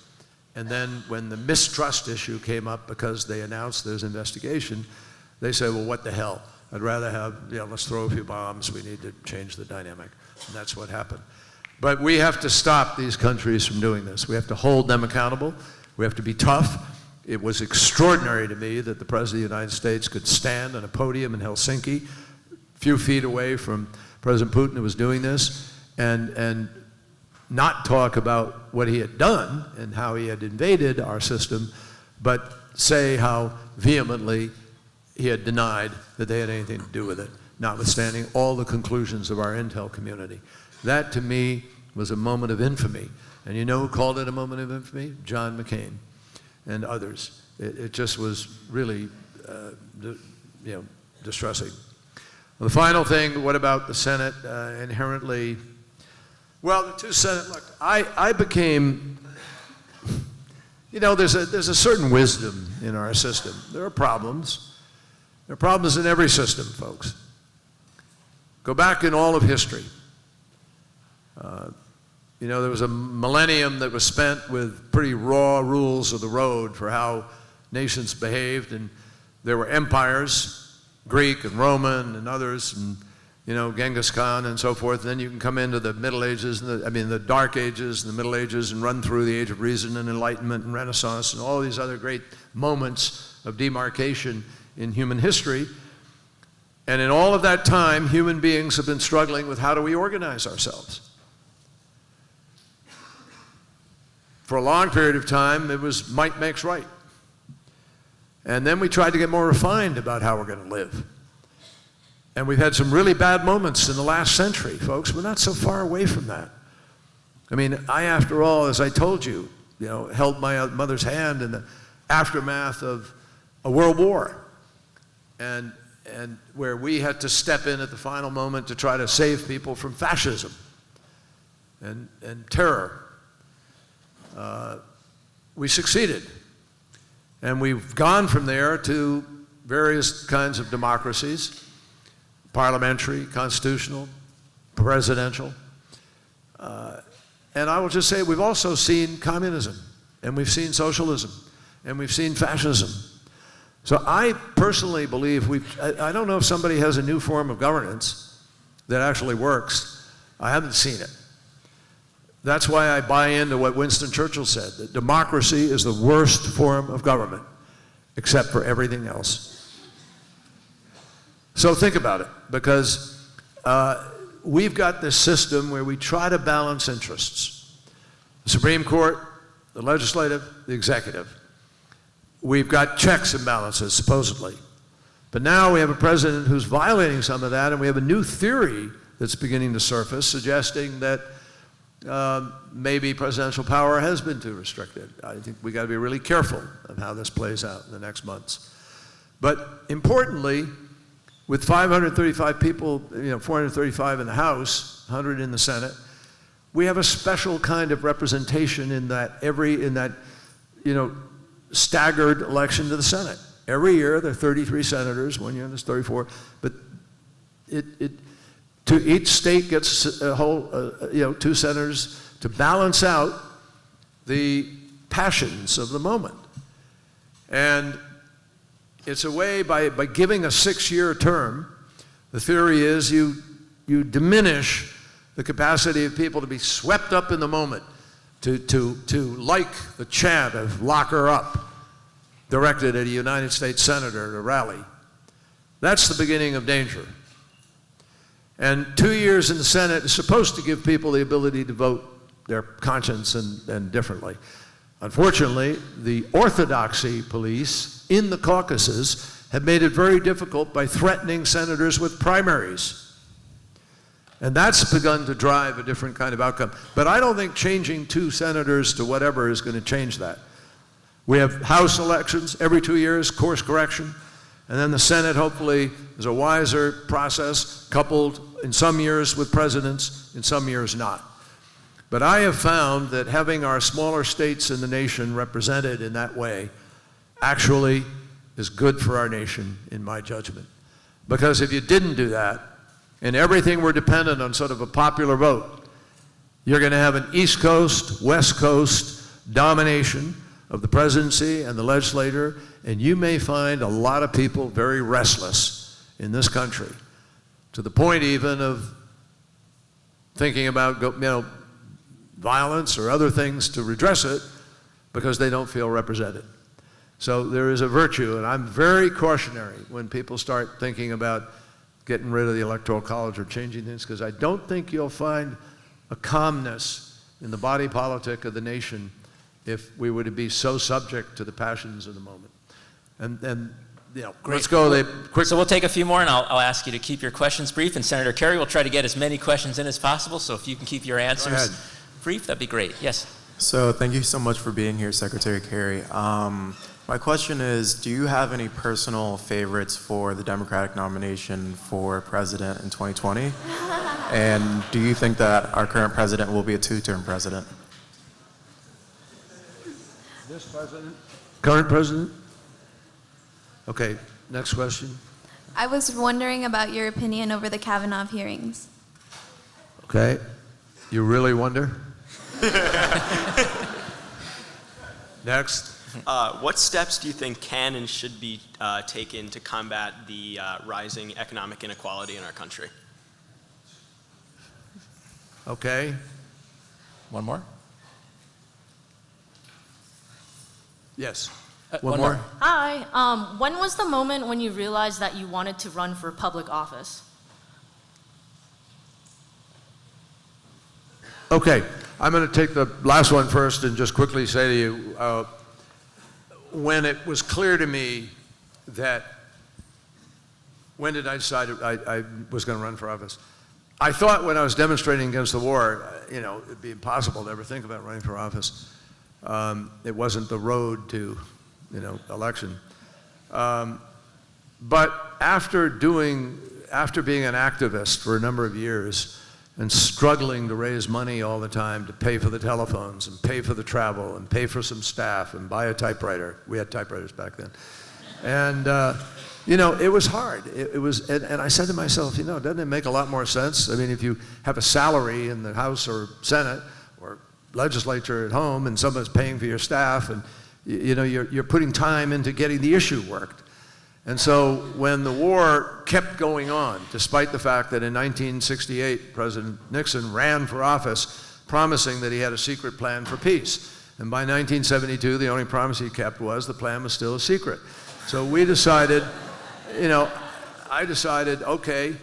And then when the mistrust issue came up because they announced there's investigation, they said, well, what the hell? I'd rather have, let's throw a few bombs. We need to change the dynamic. And that's what happened. But we have to stop these countries from doing this. We have to hold them accountable. We have to be tough. It was extraordinary to me that the President of the United States could stand on a podium in Helsinki, a few feet away from President Putin, who was doing this, and not talk about what he had done and how he had invaded our system, but say how vehemently he had denied that they had anything to do with it, notwithstanding all the conclusions of our intel community. That, to me, was a moment of infamy. And you know who called it a moment of infamy? John McCain and others. It just was really, distressing. Well, the final thing, what about the Senate? Inherently, well, the two Senate, look, I became, there's a certain wisdom in our system. There are problems. There are problems in every system, folks. Go back in all of history. There was a millennium that was spent with pretty raw rules of the road for how nations behaved, and there were empires, Greek and Roman and others, and Genghis Khan and so forth. And then you can come into the Middle Ages, the Dark Ages and the Middle Ages, and run through the Age of Reason and Enlightenment and Renaissance and all these other great moments of demarcation in human history. And in all of that time, human beings have been struggling with how do we organize ourselves. For a long period of time, it was might makes right. And then we tried to get more refined about how we're going to live. And we've had some really bad moments in the last century, folks. We're not so far away from that. I mean, after all, as I told you, held my mother's hand in the aftermath of a world war. And where we had to step in at the final moment to try to save people from fascism and terror. We succeeded. And we've gone from there to various kinds of democracies, parliamentary, constitutional, presidential. And I will just say we've also seen communism, and we've seen socialism, and we've seen fascism. So I personally believe I don't know if somebody has a new form of governance that actually works. I haven't seen it. That's why I buy into what Winston Churchill said, that democracy is the worst form of government, except for everything else. So think about it, because we've got this system where we try to balance interests. The Supreme Court, the legislative, the executive. We've got checks and balances, supposedly. But now we have a president who's violating some of that, and we have a new theory that's beginning to surface, suggesting that maybe presidential power has been too restricted. I think we got to be really careful of how this plays out in the next months. But importantly, with 535 people, 435 in the House, 100 in the Senate, we have a special kind of representation in that staggered election to the Senate. Every year, there are 33 senators. One year, there's 34. But to each state gets a whole, 2 senators to balance out the passions of the moment. And it's a way, by giving a 6-year term, the theory is you diminish the capacity of people to be swept up in the moment, to like the chant of "lock her up," directed at a United States senator at a rally. That's the beginning of danger. And 2 years in the Senate is supposed to give people the ability to vote their conscience and differently. Unfortunately, the orthodoxy police in the caucuses have made it very difficult by threatening senators with primaries. And that's begun to drive a different kind of outcome. But I don't think changing 2 senators to whatever is going to change that. We have House elections every 2 years, course correction. And then the Senate, hopefully, is a wiser process, coupled in some years with presidents, in some years not. But I have found that having our smaller states in the nation represented in that way actually is good for our nation, in my judgment. Because if you didn't do that, and everything were dependent on sort of a popular vote, you're going to have an East Coast, West Coast domination of the presidency and the legislature, and you may find a lot of people very restless in this country, to the point even of thinking about violence or other things to redress it because they don't feel represented. So there is a virtue, and I'm very cautionary when people start thinking about getting rid of the Electoral College or changing things, because I don't think you'll find a calmness in the body politic of the nation if we were to be so subject to the passions of the moment. And let's go quick. So we'll take a few more, and I'll ask you to keep your questions brief, and Senator Kerry will try to get as many questions in as possible, so if you can keep your answers brief, that'd be great. Yes. So thank you so much for being here, Secretary Kerry. My question is, do you have any personal favorites for the Democratic nomination for president in 2020? And do you think that our current president will be a 2-term president? This president? Current president? Okay, next question. I was wondering about your opinion over the Kavanaugh hearings. Okay, you really wonder? Next. What steps do you think can and should be taken to combat the rising economic inequality in our country? Okay. One more? Yes. One more. Hi. When was the moment when you realized that you wanted to run for public office? Okay, I'm going to take the last one first and just quickly say to you, when it was clear to me that, when did I decide I was going to run for office? I thought when I was demonstrating against the war, it'd be impossible to ever think about running for office. It wasn't the road to, election. But after being an activist for a number of years and struggling to raise money all the time to pay for the telephones and pay for the travel and pay for some staff and buy a typewriter. We had typewriters back then. And, it was hard. And I said to myself, doesn't it make a lot more sense? I mean, if you have a salary in the House or Senate or legislature at home and someone's paying for your staff and, you're putting time into getting the issue worked. And so when the war kept going on, despite the fact that in 1968, President Nixon ran for office promising that he had a secret plan for peace. And by 1972, the only promise he kept was the plan was still a secret. So we decided, I decided, okay,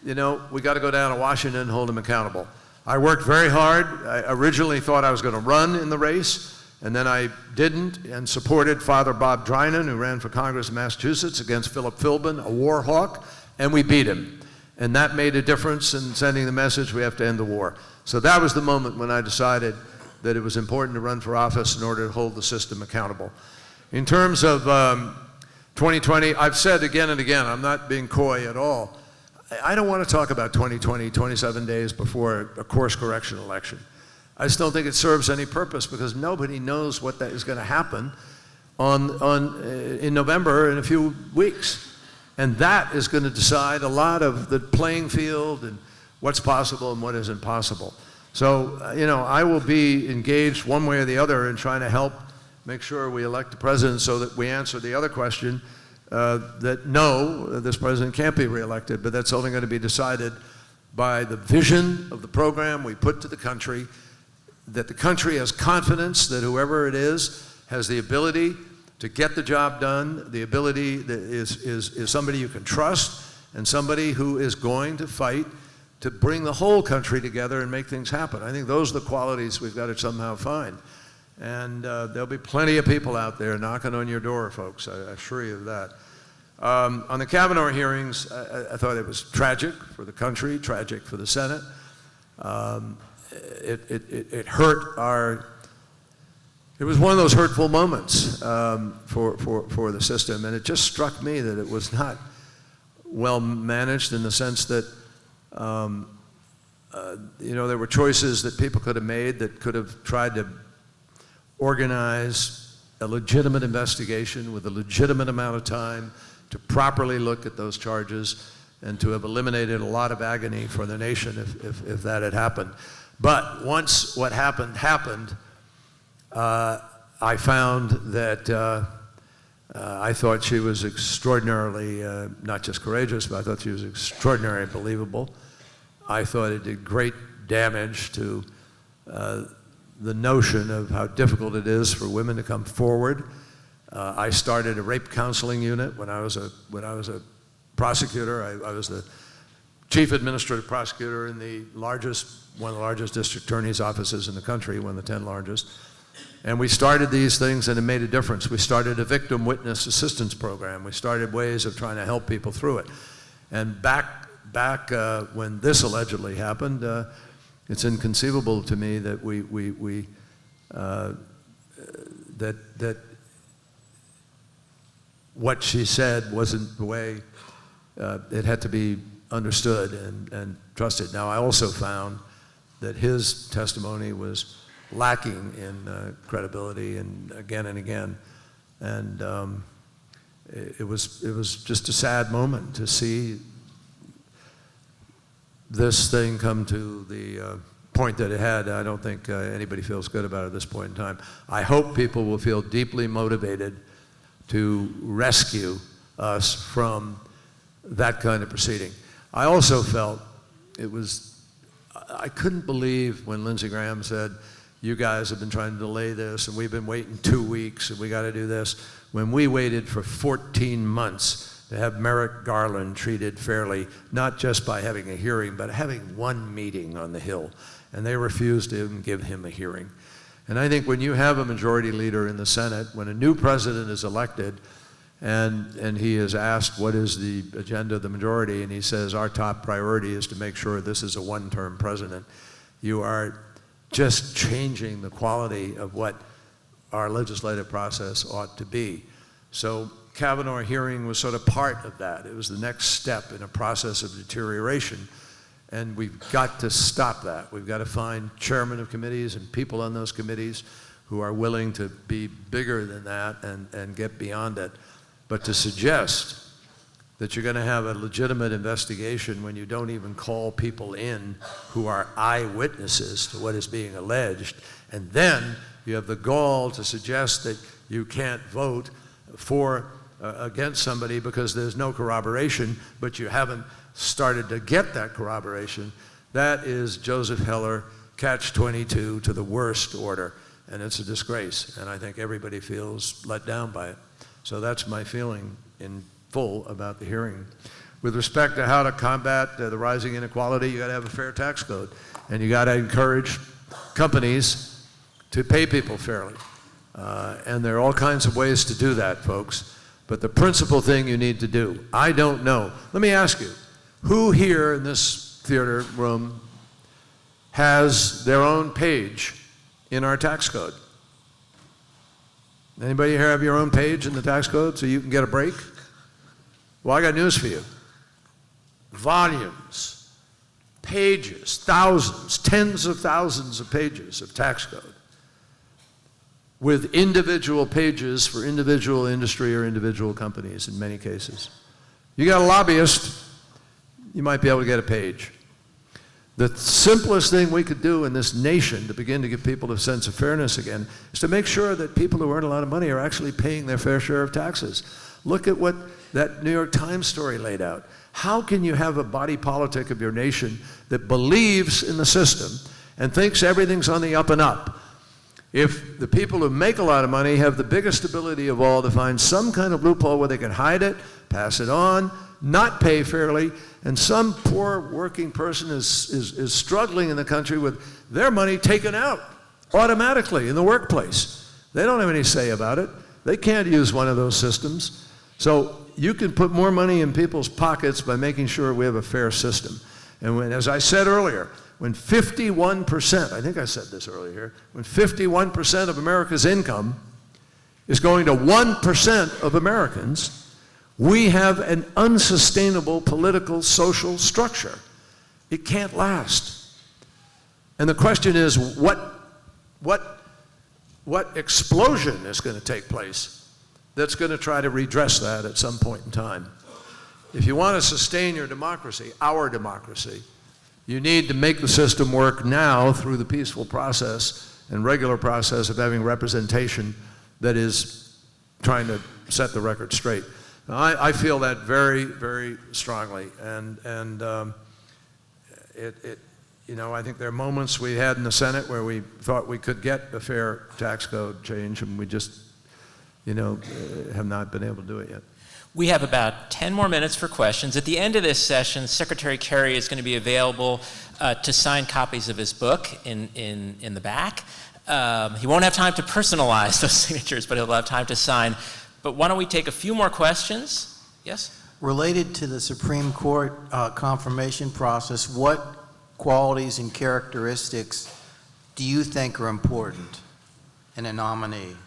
we got to go down to Washington and hold him accountable. I worked very hard. I originally thought I was going to run in the race. And then I didn't, and supported Father Bob Drinan, who ran for Congress in Massachusetts against Philip Philbin, a war hawk, and we beat him. And that made a difference in sending the message we have to end the war. So that was the moment when I decided that it was important to run for office in order to hold the system accountable. In terms of 2020, I've said again and again, I'm not being coy at all, I don't want to talk about 2020, 27 days before a course correction election. I just don't think it serves any purpose because nobody knows what that is going to happen in November in a few weeks. And that is going to decide a lot of the playing field and what's possible and what isn't possible. So, I will be engaged one way or the other in trying to help make sure we elect a president so that we answer the other question that no, this president can't be reelected, but that's only going to be decided by the vision of the program we put to the country, that the country has confidence that whoever it is has the ability to get the job done, the ability that is somebody you can trust, and somebody who is going to fight to bring the whole country together and make things happen. I think those are the qualities we've got to somehow find. And there'll be plenty of people out there knocking on your door, folks, I assure you of that. On the Kavanaugh hearings, I thought it was tragic for the country, tragic for the Senate. It hurt it was one of those hurtful moments for the system, and it just struck me that it was not well managed in the sense that there were choices that people could have made that could have tried to organize a legitimate investigation with a legitimate amount of time to properly look at those charges and to have eliminated a lot of agony for the nation if that had happened. But once what happened, I found that I thought she was extraordinarily, not just courageous, but I thought she was extraordinarily believable. I thought it did great damage to the notion of how difficult it is for women to come forward. I started a rape counseling unit when I was a prosecutor. I was the chief administrative prosecutor in one of the largest district attorney's offices in the country, one of the 10 largest. And we started these things and it made a difference. We started a victim witness assistance program. We started ways of trying to help people through it. And back when this allegedly happened, it's inconceivable to me that that what she said wasn't the way it had to be understood and trusted. Now, I also found that his testimony was lacking in credibility and again. And it was just a sad moment to see this thing come to the point that it had. I don't think anybody feels good about it at this point in time. I hope people will feel deeply motivated to rescue us from that kind of proceeding. I also felt I couldn't believe when Lindsey Graham said, you guys have been trying to delay this and we've been waiting 2 weeks and we got to do this, when we waited for 14 months to have Merrick Garland treated fairly, not just by having a hearing, but having one meeting on the Hill. And they refused to even give him a hearing. And I think when you have a majority leader in the Senate, when a new president is elected, and he is asked what is the agenda of the majority, and he says our top priority is to make sure this is a one-term president, you are just changing the quality of what our legislative process ought to be. So Kavanaugh hearing was sort of part of that. It was the next step in a process of deterioration. And we've got to stop that. We've got to find chairmen of committees and people on those committees who are willing to be bigger than that and get beyond it. But to suggest that you're going to have a legitimate investigation when you don't even call people in who are eyewitnesses to what is being alleged, and then you have the gall to suggest that you can't vote against somebody because there's no corroboration, but you haven't started to get that corroboration, that is Joseph Heller catch-22 to the worst order, and it's a disgrace, and I think everybody feels let down by it. So that's my feeling in full about the hearing. With respect to how to combat the rising inequality, you got to have a fair tax code, and you got to encourage companies to pay people fairly. And there are all kinds of ways to do that, folks. But the principal thing you need to do, I don't know. Let me ask you, who here in this theater room has their own page in our tax code? Anybody here have your own page in the tax code so you can get a break? Well, I got news for you. Volumes, pages, thousands, tens of thousands of pages of tax code. with individual pages for individual industry or individual companies in many cases. You got a lobbyist, you might be able to get a page. The simplest thing we could do in this nation to begin to give people a sense of fairness again is to make sure that people who earn a lot of money are actually paying their fair share of taxes. Look at what that New York Times story laid out. How can you have a body politic of your nation that believes in the system and thinks everything's on the up and up if the people who make a lot of money have the biggest ability of all to find some kind of loophole where they can hide it, pass it on, not pay fairly, and some poor working person is struggling in the country with their money taken out automatically in the workplace. They don't have any say about it. They can't use one of those systems. So you can put more money in people's pockets by making sure we have a fair system. And when, as I said earlier, when 51%, I think I said this earlier, when 51% of America's income is going to 1% of Americans, we have an unsustainable political, social structure. It can't last. And the question is, what explosion is going to take place that's going to try to redress that at some point in time? If you want to sustain your democracy, our democracy, you need to make the system work now through the peaceful process and regular process of having representation that is trying to set the record straight. Now, I feel that very, very strongly, and you know, I think there are moments we had in the Senate where we thought we could get a fair tax code change, and we just, you know, have not been able to do it yet. We have about 10 more minutes for questions. At the end of this session, Secretary Kerry is going to be available to sign copies of his book in the back. He won't have time to personalize those signatures, but he'll have time to sign. But why don't we take a few more questions? Yes? Related to the Supreme Court confirmation process, what qualities and characteristics do you think are important in a nominee?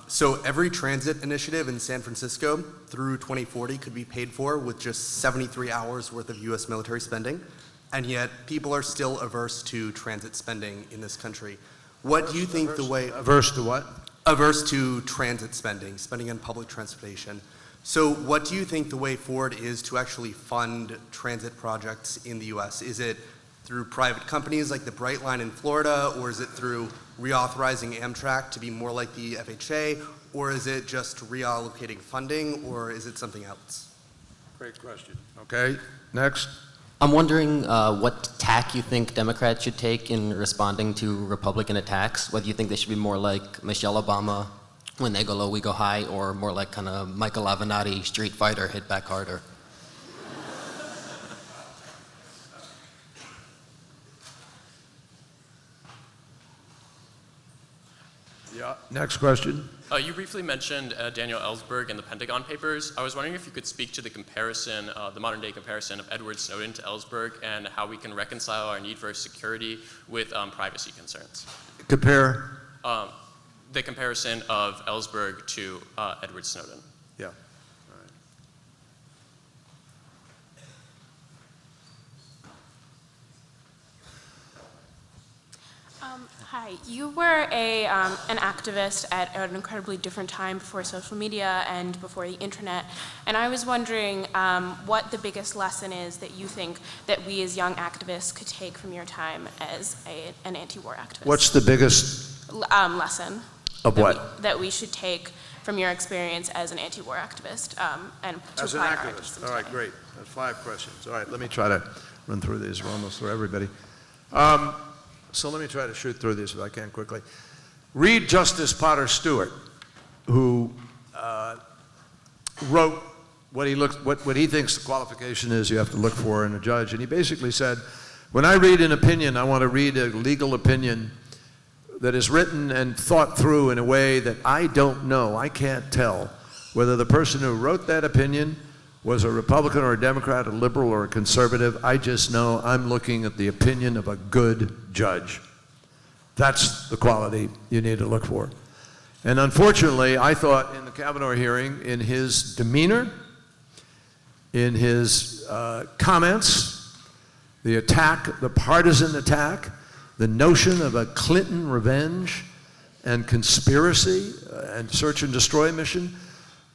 So every transit initiative in San Francisco through 2040 could be paid for with just 73 hours worth of U.S. military spending, and yet people are still averse to transit spending in this country. What do you think the way... Averse to what? Averse to transit spending on public transportation. So what do you think the way forward is to actually fund transit projects in the U.S.? Is it through private companies like the Brightline in Florida, or is it through reauthorizing Amtrak to be more like the FHA, or is it just reallocating funding, or is it something else? Great question. Okay, next. I'm wondering what tack you think Democrats should take in responding to Republican attacks, whether you think they should be more like Michelle Obama, when they go low, we go high, or more like kind of Michael Avenatti, Street Fighter, hit back harder. Yeah. Next question. You briefly mentioned Daniel Ellsberg and the Pentagon Papers. I was wondering if you could speak to the comparison, the modern day comparison of Edward Snowden to Ellsberg, and how we can reconcile our need for security with privacy concerns. Compare? The comparison of Ellsberg to Edward Snowden. Yeah. Hi, you were an activist at an incredibly different time before social media and before the internet, and I was wondering what the biggest lesson is that you think that we as young activists could take from your time as an anti-war activist. What's the biggest lesson? Of what? That we should take from your experience as an anti-war activist and to As an apply our activist. activism All right, today. great. That's 5 questions. All right, let me try to run through these. We're almost through everybody. So let me try to shoot through these if I can quickly. Read Justice Potter Stewart, who wrote what he thinks the qualification is you have to look for in a judge. And he basically said, when I read an opinion, I want to read a legal opinion that is written and thought through in a way that I don't know, I can't tell whether the person who wrote that opinion was a Republican or a Democrat, a liberal or a conservative. I just know I'm looking at the opinion of a good judge. That's the quality you need to look for. And unfortunately, I thought in the Kavanaugh hearing, in his demeanor, in his comments, the attack, the partisan attack, the notion of a Clinton revenge, and conspiracy and search and destroy mission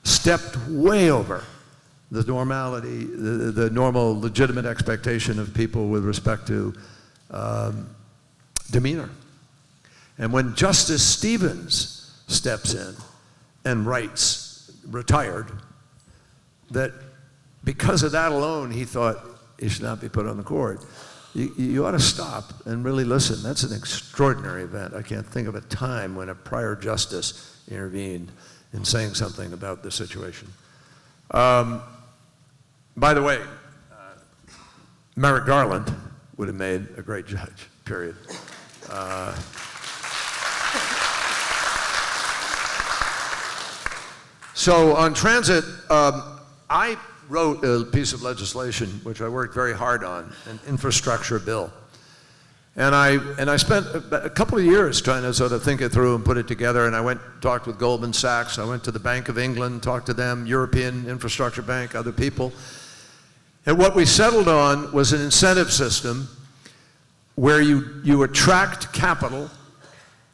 stepped way over the normality, the normal legitimate expectation of people with respect to demeanor. And when Justice Stevens steps in and writes, retired, that because of that alone, he thought he should not be put on the court. You ought to stop and really listen. That's an extraordinary event. I can't think of a time when a prior justice intervened in saying something about the situation. By the way, Merrick Garland would have made a great judge, period. So on transit, I wrote a piece of legislation which I worked very hard on, an infrastructure bill. And I spent a couple of years trying to sort of think it through and put it together, and I went and talked with Goldman Sachs, I went to the Bank of England, talked to them, European Infrastructure Bank, other people. And what we settled on was an incentive system where you attract capital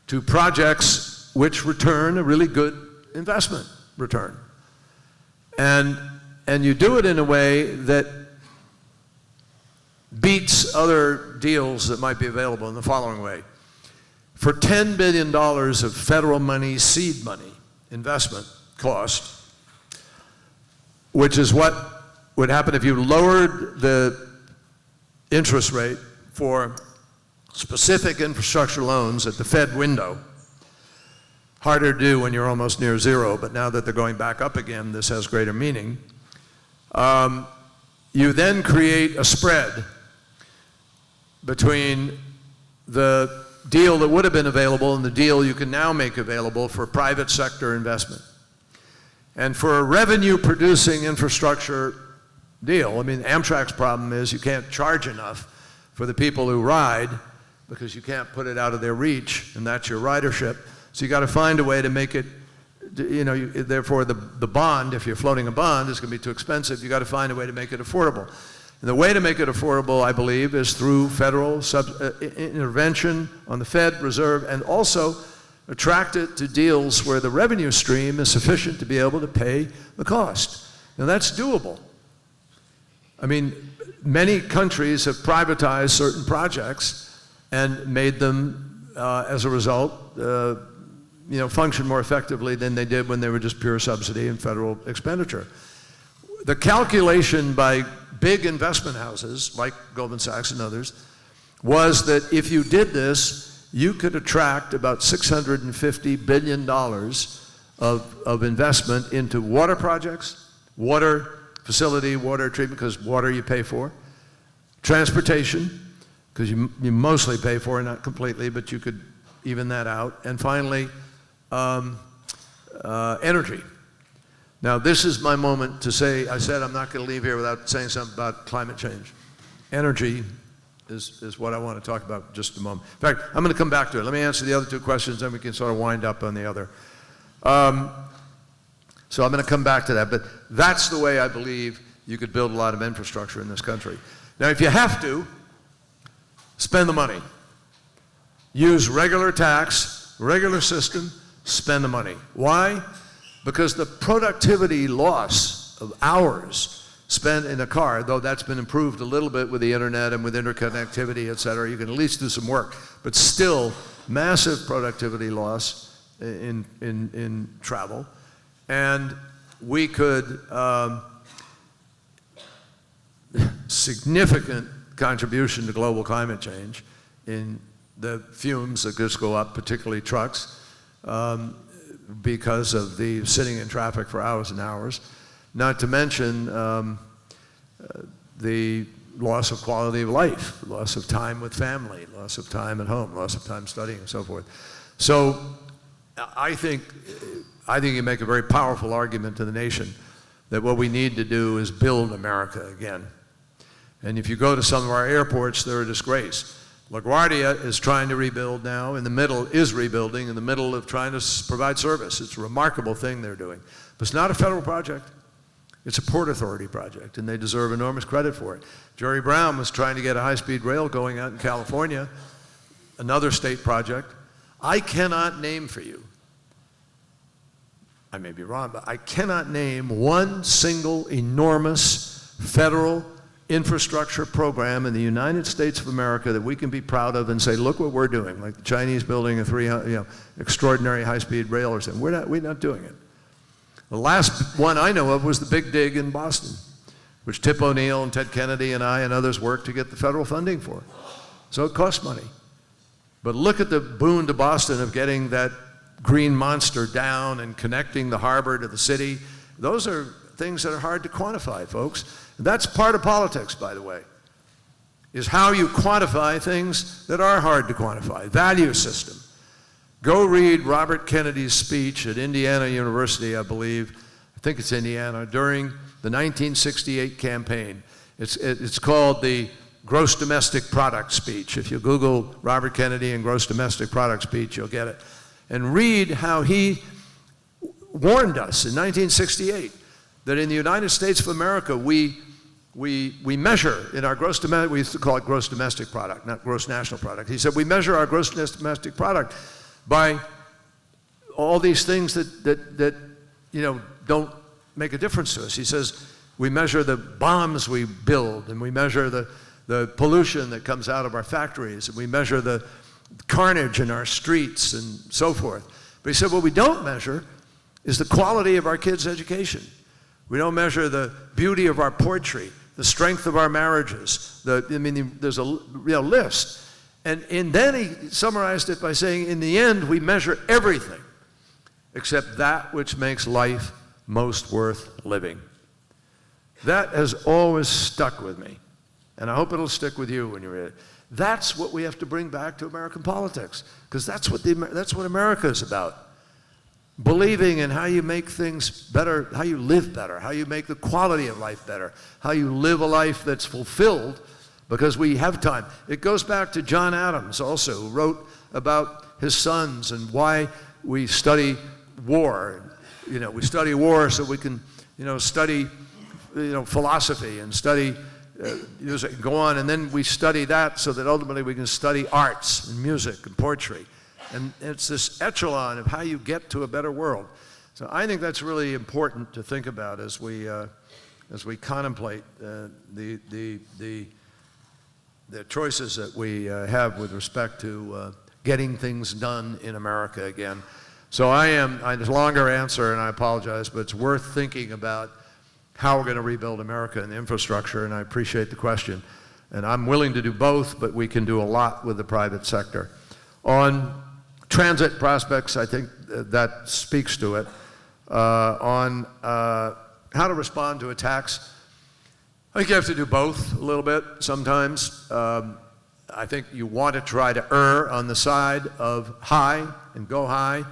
to projects which return a really good investment return. And you do it in a way that beats other deals that might be available in the following way. For $10 billion of federal money, seed money, investment cost, which is what would happen if you lowered the interest rate for specific infrastructure loans at the Fed window. Harder to do when you're almost near zero, but now that they're going back up again, this has greater meaning. You then create a spread between the deal that would have been available and the deal you can now make available for private sector investment. And for a revenue-producing infrastructure deal, I mean, Amtrak's problem is you can't charge enough for the people who ride because you can't put it out of their reach, and that's your ridership. So you got to find a way to make it, therefore the bond, if you're floating a bond, is going to be too expensive. You got to find a way to make it affordable. And the way to make it affordable, I believe, is through federal intervention on the Fed Reserve, and also attract it to deals where the revenue stream is sufficient to be able to pay the cost. Now that's doable. I mean, many countries have privatized certain projects and made them, as a result, function more effectively than they did when they were just pure subsidy and federal expenditure. The calculation by big investment houses like Goldman Sachs and others was that if you did this, you could attract about $650 billion of investment into water projects, water facility, water treatment, because water you pay for, transportation, because you mostly pay for it, not completely, but you could even that out, and finally, energy. Now, this is my moment to say, I said I'm not going to leave here without saying something about climate change. Energy is what I want to talk about in just a moment. In fact, I'm going to come back to it. Let me answer the other two questions, then we can sort of wind up on the other. So I'm going to come back to that, but that's the way I believe you could build a lot of infrastructure in this country. Now, if you have to, spend the money. Use regular tax, regular system, spend the money. Why? Because the productivity loss of hours spent in a car, though that's been improved a little bit with the internet and with interconnectivity, et cetera, you can at least do some work, but still massive productivity loss in travel. And we could, significant contribution to global climate change in the fumes that just go up, particularly trucks, because of the sitting in traffic for hours and hours. Not to mention the loss of quality of life, loss of time with family, loss of time at home, loss of time studying, and so forth. So I think you make a very powerful argument to the nation that what we need to do is build America again. And if you go to some of our airports, they're a disgrace. LaGuardia is trying to rebuild now, is rebuilding in the middle of trying to provide service. It's a remarkable thing they're doing. But it's not a federal project. It's a Port Authority project, and they deserve enormous credit for it. Jerry Brown was trying to get a high-speed rail going out in California, another state project. I cannot name for you, I may be wrong, but I cannot name one single enormous federal infrastructure program in the United States of America that we can be proud of and say, look what we're doing, like the Chinese building a 300, extraordinary high-speed rail or something. We're not doing it. The last one I know of was the Big Dig in Boston, which Tip O'Neill and Ted Kennedy and I and others worked to get the federal funding for. So it costs money. But look at the boon to Boston of getting that green monster down and connecting the harbor to the city. Those are things that are hard to quantify, folks. And that's part of politics, by the way, is how you quantify things that are hard to quantify. Value system. Go read Robert Kennedy's speech at Indiana University, I believe. I think it's Indiana, during the 1968 campaign. It's called the Gross Domestic Product speech. If you Google Robert Kennedy and Gross Domestic Product speech, you'll get it. And read how he warned us in 1968 that in the United States of America, we measure in our gross domestic, we used to call it gross domestic product, not gross national product. He said we measure our gross domestic product by all these things that don't make a difference to us. He says we measure the bombs we build, and we measure the pollution that comes out of our factories, and we measure the carnage in our streets and so forth. But he said what we don't measure is the quality of our kids' education. We don't measure the beauty of our poetry, the strength of our marriages. There's a real list. And then he summarized it by saying, in the end, we measure everything except that which makes life most worth living. That has always stuck with me, and I hope it'll stick with you when you read it. That's what we have to bring back to American politics, because that's what America is about. Believing in how you make things better, how you live better, how you make the quality of life better, how you live a life that's fulfilled because we have time. It goes back to John Adams also, who wrote about his sons and why we study war. We study war so we can, study, philosophy and study music and go on, and then we study that so that ultimately we can study arts and music and poetry. And it's this echelon of how you get to a better world. So I think that's really important to think about as we contemplate the choices that we have with respect to getting things done in America again. So it's a longer answer, and I apologize, but it's worth thinking about how we're going to rebuild America and the infrastructure, and I appreciate the question. And I'm willing to do both, but we can do a lot with the private sector. On transit prospects, I think that speaks to it. On how to respond to attacks, I think you have to do both a little bit sometimes. I think you want to try to err on the side of high and go high,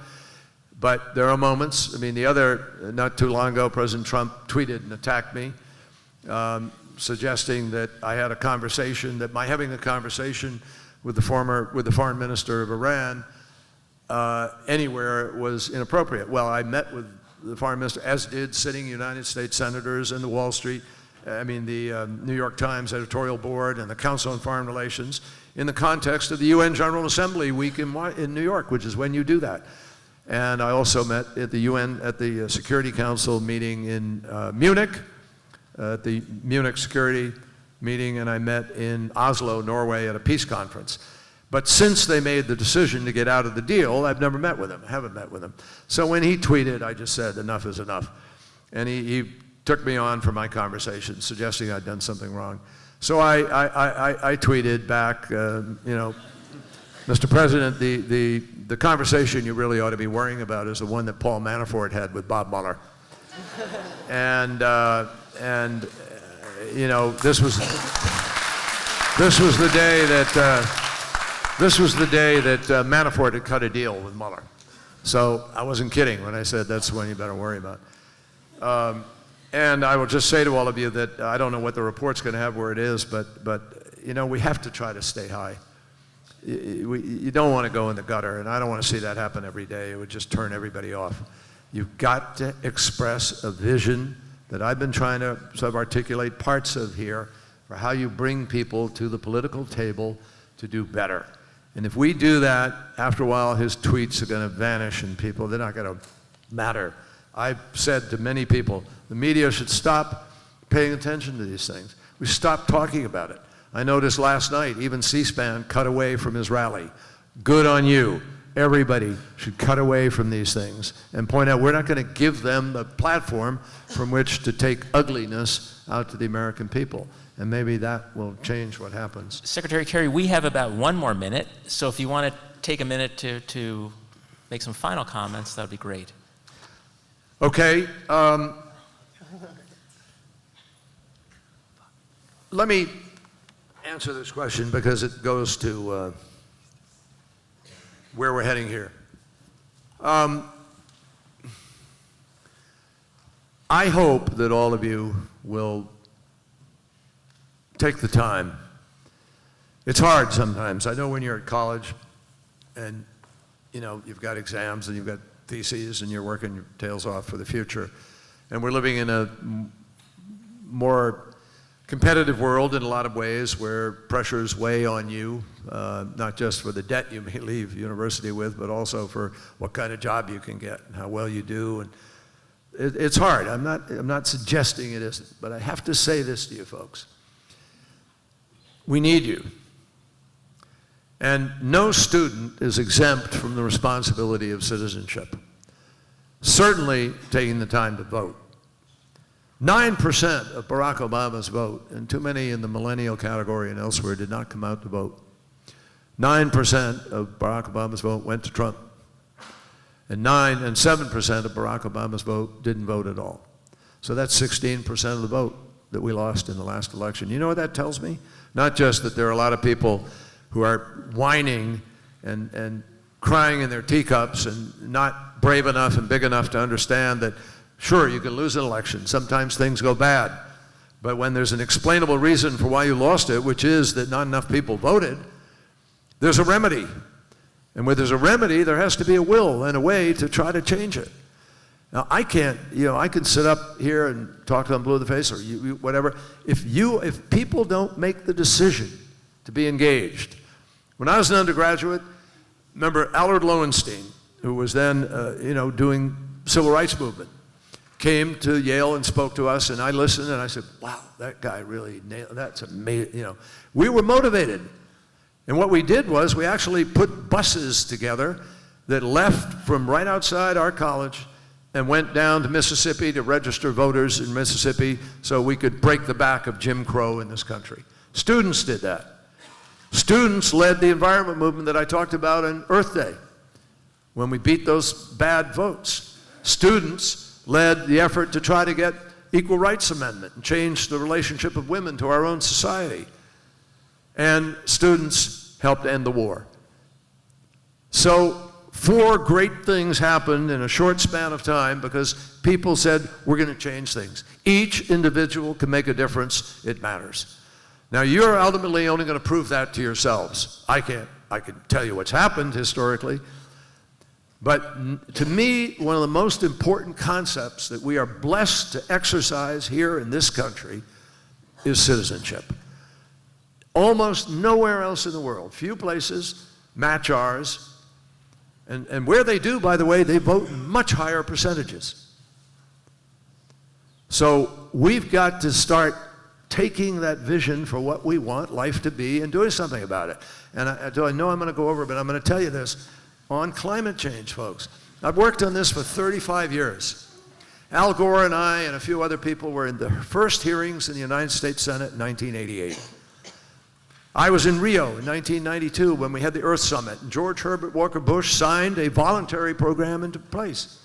but there are moments. Not too long ago, President Trump tweeted and attacked me, suggesting that I had a conversation, that my having a conversation with the foreign minister of Iran anywhere was inappropriate. Well, I met with the foreign minister, as did sitting United States senators and the New York Times editorial board and the Council on Foreign Relations in the context of the UN General Assembly week in New York, which is when you do that. And I also met at the UN, at the Security Council meeting in Munich, at the Munich Security meeting, and I met in Oslo, Norway at a peace conference. But since they made the decision to get out of the deal, I've never met with him. I haven't met with him. So when he tweeted, I just said, enough is enough. And he took me on for my conversation, suggesting I'd done something wrong. So I tweeted back, Mr. President, the conversation you really ought to be worrying about is the one that Paul Manafort had with Bob Mueller. And this was the day that Manafort had cut a deal with Mueller. So I wasn't kidding when I said that's the one you better worry about. And I will just say to all of you that I don't know what the report's going to have where it is, but we have to try to stay high. You don't want to go in the gutter, and I don't want to see that happen every day. It would just turn everybody off. You've got to express a vision that I've been trying to sort of articulate parts of here for how you bring people to the political table to do better. And if we do that, after a while, his tweets are going to vanish and they're not going to matter. I've said to many people, the media should stop paying attention to these things. We stop talking about it. I noticed last night, even C-SPAN cut away from his rally. Good on you. Everybody should cut away from these things and point out we're not going to give them the platform from which to take ugliness out to the American people. And maybe that will change what happens. Secretary Kerry, we have about 1 more minute, so if you want to take a minute to make some final comments, that would be great. Okay. Let me answer this question because it goes to where we're heading here. I hope that all of you will take the time. It's hard sometimes. I know when you're at college and you've got exams and you've got theses and you're working your tails off for the future. And we're living in a more competitive world in a lot of ways where pressures weigh on you, not just for the debt you may leave university with, but also for what kind of job you can get and how well you do. And it's hard. I'm not suggesting it isn't, but I have to say this to you folks. We need you. And no student is exempt from the responsibility of citizenship. Certainly taking the time to vote. 9% of Barack Obama's vote, and too many in the millennial category and elsewhere did not come out to vote. 9% of Barack Obama's vote went to Trump. And 7% of Barack Obama's vote didn't vote at all. So that's 16% of the vote that we lost in the last election. You know what that tells me? Not just that there are a lot of people who are whining and crying in their teacups and not brave enough and big enough to understand that, sure, you can lose an election. Sometimes things go bad. But when there's an explainable reason for why you lost it, which is that not enough people voted, there's a remedy. And where there's a remedy, there has to be a will and a way to try to change it. Now, I can't, I can sit up here and talk to them blue in the face or whatever. If people don't make the decision to be engaged. When I was an undergraduate, remember Allard Lowenstein, who was then, doing civil rights movement, came to Yale and spoke to us, and I listened, and I said, wow, that guy really nailed, that's amazing. We were motivated. And what we did was we actually put buses together that left from right outside our college and went down to Mississippi to register voters in Mississippi so we could break the back of Jim Crow in this country. Students did that. Students led the environment movement that I talked about on Earth Day when we beat those bad votes. Students led the effort to try to get equal rights amendment and change the relationship of women to our own society. And students helped end the war. So 4 great things happened in a short span of time because people said, we're going to change things. Each individual can make a difference. It matters. Now, you're ultimately only going to prove that to yourselves. I can tell you what's happened historically. But to me, one of the most important concepts that we are blessed to exercise here in this country is citizenship. Almost nowhere else in the world, few places match ours. And where they do, by the way, they vote in much higher percentages. So we've got to start taking that vision for what we want life to be and doing something about it. And I know I'm going to go over, but I'm going to tell you this. On climate change, folks, I've worked on this for 35 years. Al Gore and I and a few other people were in the first hearings in the United States Senate in 1988. I was in Rio in 1992 when we had the Earth Summit, and George Herbert Walker Bush signed a voluntary program into place.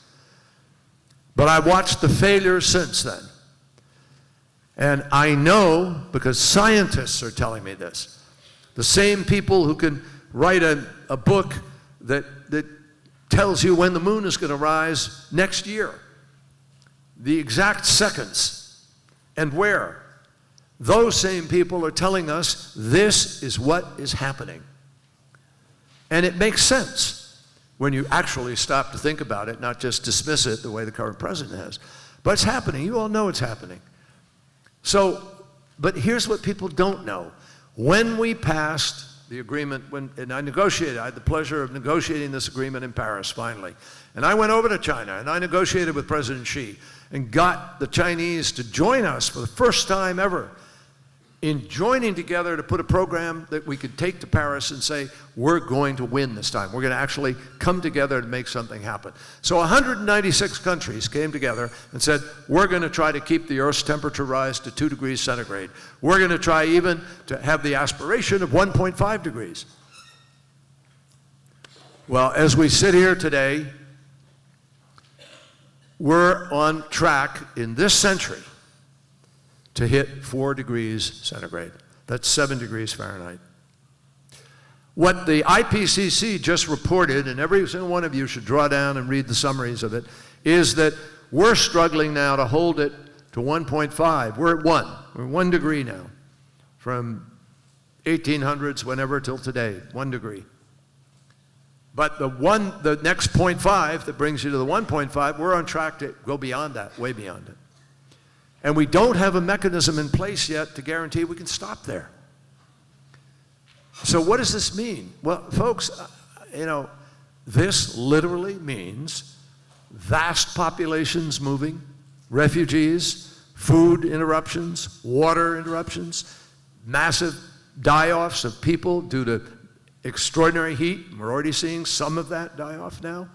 But I watched the failures since then. And I know, because scientists are telling me this, the same people who can write a book that tells you when the moon is going to rise next year, the exact seconds, and where. Those same people are telling us this is what is happening. And it makes sense when you actually stop to think about it, not just dismiss it the way the current president has. But it's happening. You all know it's happening. So, but here's what people don't know. When we passed the agreement, and I negotiated. I had the pleasure of negotiating this agreement in Paris, finally. And I went over to China, and I negotiated with President Xi, and got the Chinese to join us for the first time ever in joining together to put a program that we could take to Paris and say, we're going to win this time. We're going to actually come together and make something happen. So 196 countries came together and said, we're going to try to keep the Earth's temperature rise to 2 degrees centigrade. We're going to try even to have the aspiration of 1.5 degrees. Well, as we sit here today, we're on track in this century to hit 4 degrees centigrade. That's 7 degrees Fahrenheit. What the IPCC just reported, and every single one of you should draw down and read the summaries of it, is that we're struggling now to hold it to 1.5. We're at 1. We're 1 degree now. From 1800s, whenever, till today, 1 degree. But the next 0.5 that brings you to the 1.5, we're on track to go beyond that, way beyond it. And we don't have a mechanism in place yet to guarantee we can stop there. So what does this mean? Well, folks, this literally means vast populations moving, refugees, food interruptions, water interruptions, massive die-offs of people due to extraordinary heat. We're already seeing some of that die off now.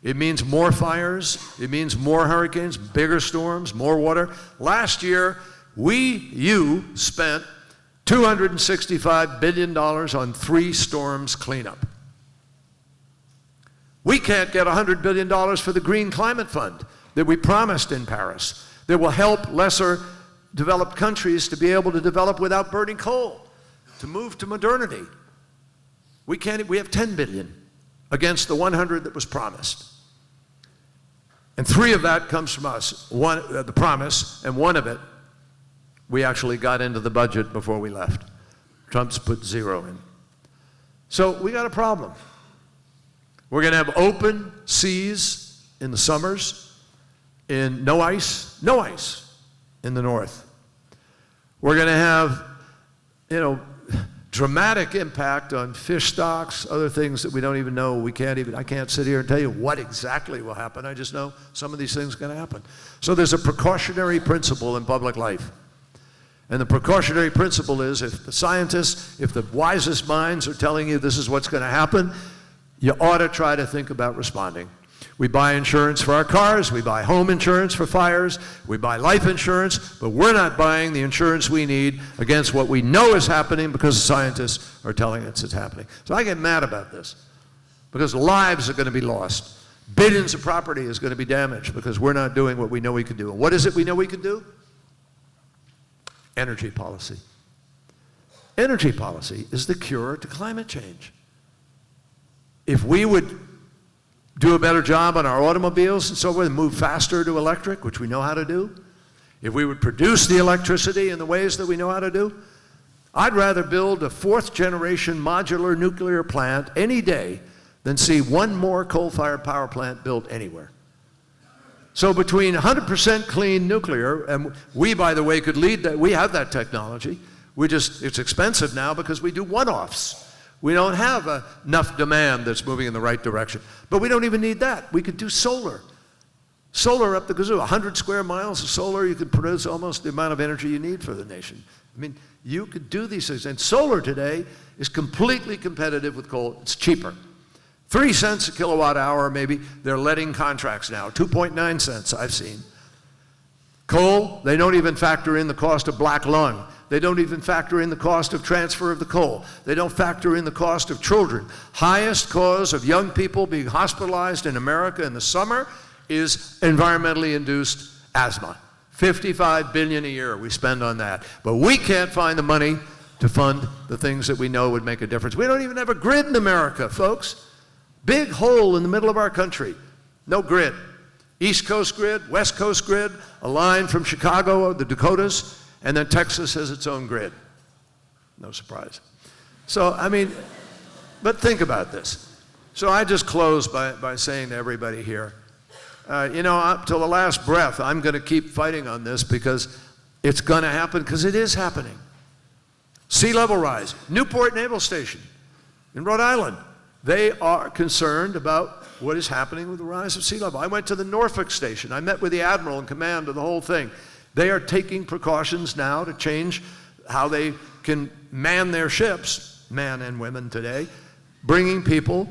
It means more fires. It means more hurricanes, bigger storms, more water. Last year, you spent $265 billion on 3 storms cleanup. We can't get $100 billion for the Green Climate Fund that we promised in Paris that will help lesser developed countries to be able to develop without burning coal, to move to modernity. We have 10 billion against the 100 that was promised. And 3 of that comes from us, the promise, and 1 of it we actually got into the budget before we left. Trump's put 0 in. So we got a problem. We're going to have open seas in the summers, no ice in the north. We're going to have, dramatic impact on fish stocks, other things that we don't even know. I can't sit here and tell you what exactly will happen. I just know some of these things are going to happen. So there's a precautionary principle in public life. And the precautionary principle is if the scientists, if the wisest minds are telling you this is what's going to happen, you ought to try to think about responding. We buy insurance for our cars, we buy home insurance for fires, we buy life insurance, but we're not buying the insurance we need against what we know is happening because the scientists are telling us it's happening. So I get mad about this because lives are going to be lost. Billions of property is going to be damaged because we're not doing what we know we can do. And what is it we know we can do? Energy policy. Energy policy is the cure to climate change. If we would do a better job on our automobiles and so forth, and move faster to electric, which we know how to do, if we would produce the electricity in the ways that we know how to do, I'd rather build a 4th generation modular nuclear plant any day than see 1 more coal-fired power plant built anywhere. So between 100% clean nuclear, and we, by the way, could lead that, we have that technology, it's expensive now because we do one-offs. We don't have enough demand that's moving in the right direction. But we don't even need that. We could do solar. Solar up the kazoo. 100 square miles of solar, you could produce almost the amount of energy you need for the nation. I mean, you could do these things. And solar today is completely competitive with coal. It's cheaper. 3 cents a kilowatt hour, maybe. They're letting contracts now. 2.9 cents I've seen. Coal, they don't even factor in the cost of black lung. They don't even factor in the cost of transfer of the coal. They don't factor in the cost of children. Highest cause of young people being hospitalized in America in the summer is environmentally induced asthma. $55 billion a year we spend on that. But we can't find the money to fund the things that we know would make a difference. We don't even have a grid in America, folks. Big hole in the middle of our country. No grid. East Coast grid, West Coast grid, a line from Chicago, the Dakotas, and then Texas has its own grid. No surprise. So, but think about this. So I just close by saying to everybody here, up till the last breath, I'm going to keep fighting on this because it's going to happen, because it is happening. Sea level rise. Newport Naval Station in Rhode Island. They are concerned about what is happening with the rise of sea level. I went to the Norfolk station. I met with the admiral in command of the whole thing. They are taking precautions now to change how they can man their ships, men and women today, bringing people,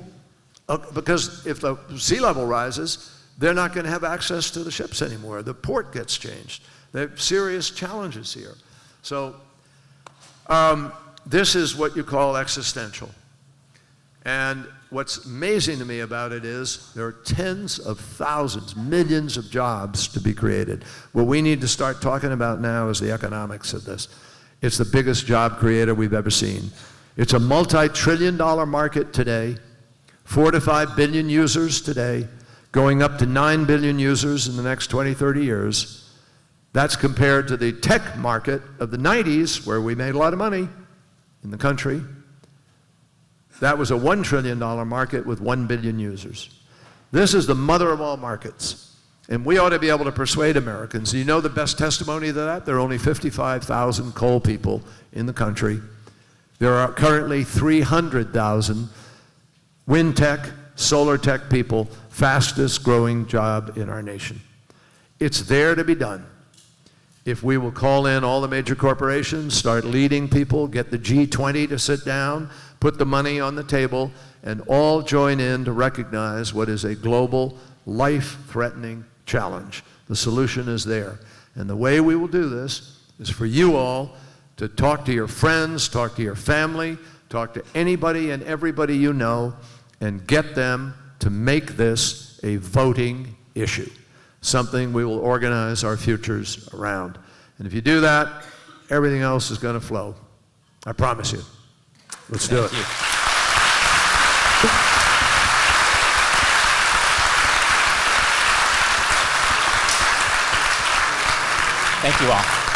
because if the sea level rises, they're not going to have access to the ships anymore. The port gets changed. There are serious challenges here. So this is what you call existential. And what's amazing to me about it is there are tens of thousands, millions of jobs to be created. What we need to start talking about now is the economics of this. It's the biggest job creator we've ever seen. It's a multi-trillion-dollar market today, 4 to 5 billion users today, going up to 9 billion users in the next 20, 30 years. That's compared to the tech market of the 90s, where we made a lot of money in the country. That was a $1 trillion market with 1 billion users. This is the mother of all markets. And we ought to be able to persuade Americans. You know the best testimony to that? There are only 55,000 coal people in the country. There are currently 300,000 wind tech, solar tech people, fastest growing job in our nation. It's there to be done. If we will call in all the major corporations, start leading people, get the G20 to sit down, put the money on the table, and all join in to recognize what is a global, life-threatening challenge. The solution is there. And the way we will do this is for you all to talk to your friends, talk to your family, talk to anybody and everybody you know, and get them to make this a voting issue, something we will organize our futures around. And if you do that, everything else is going to flow. I promise you. Let's do it. Thank you all.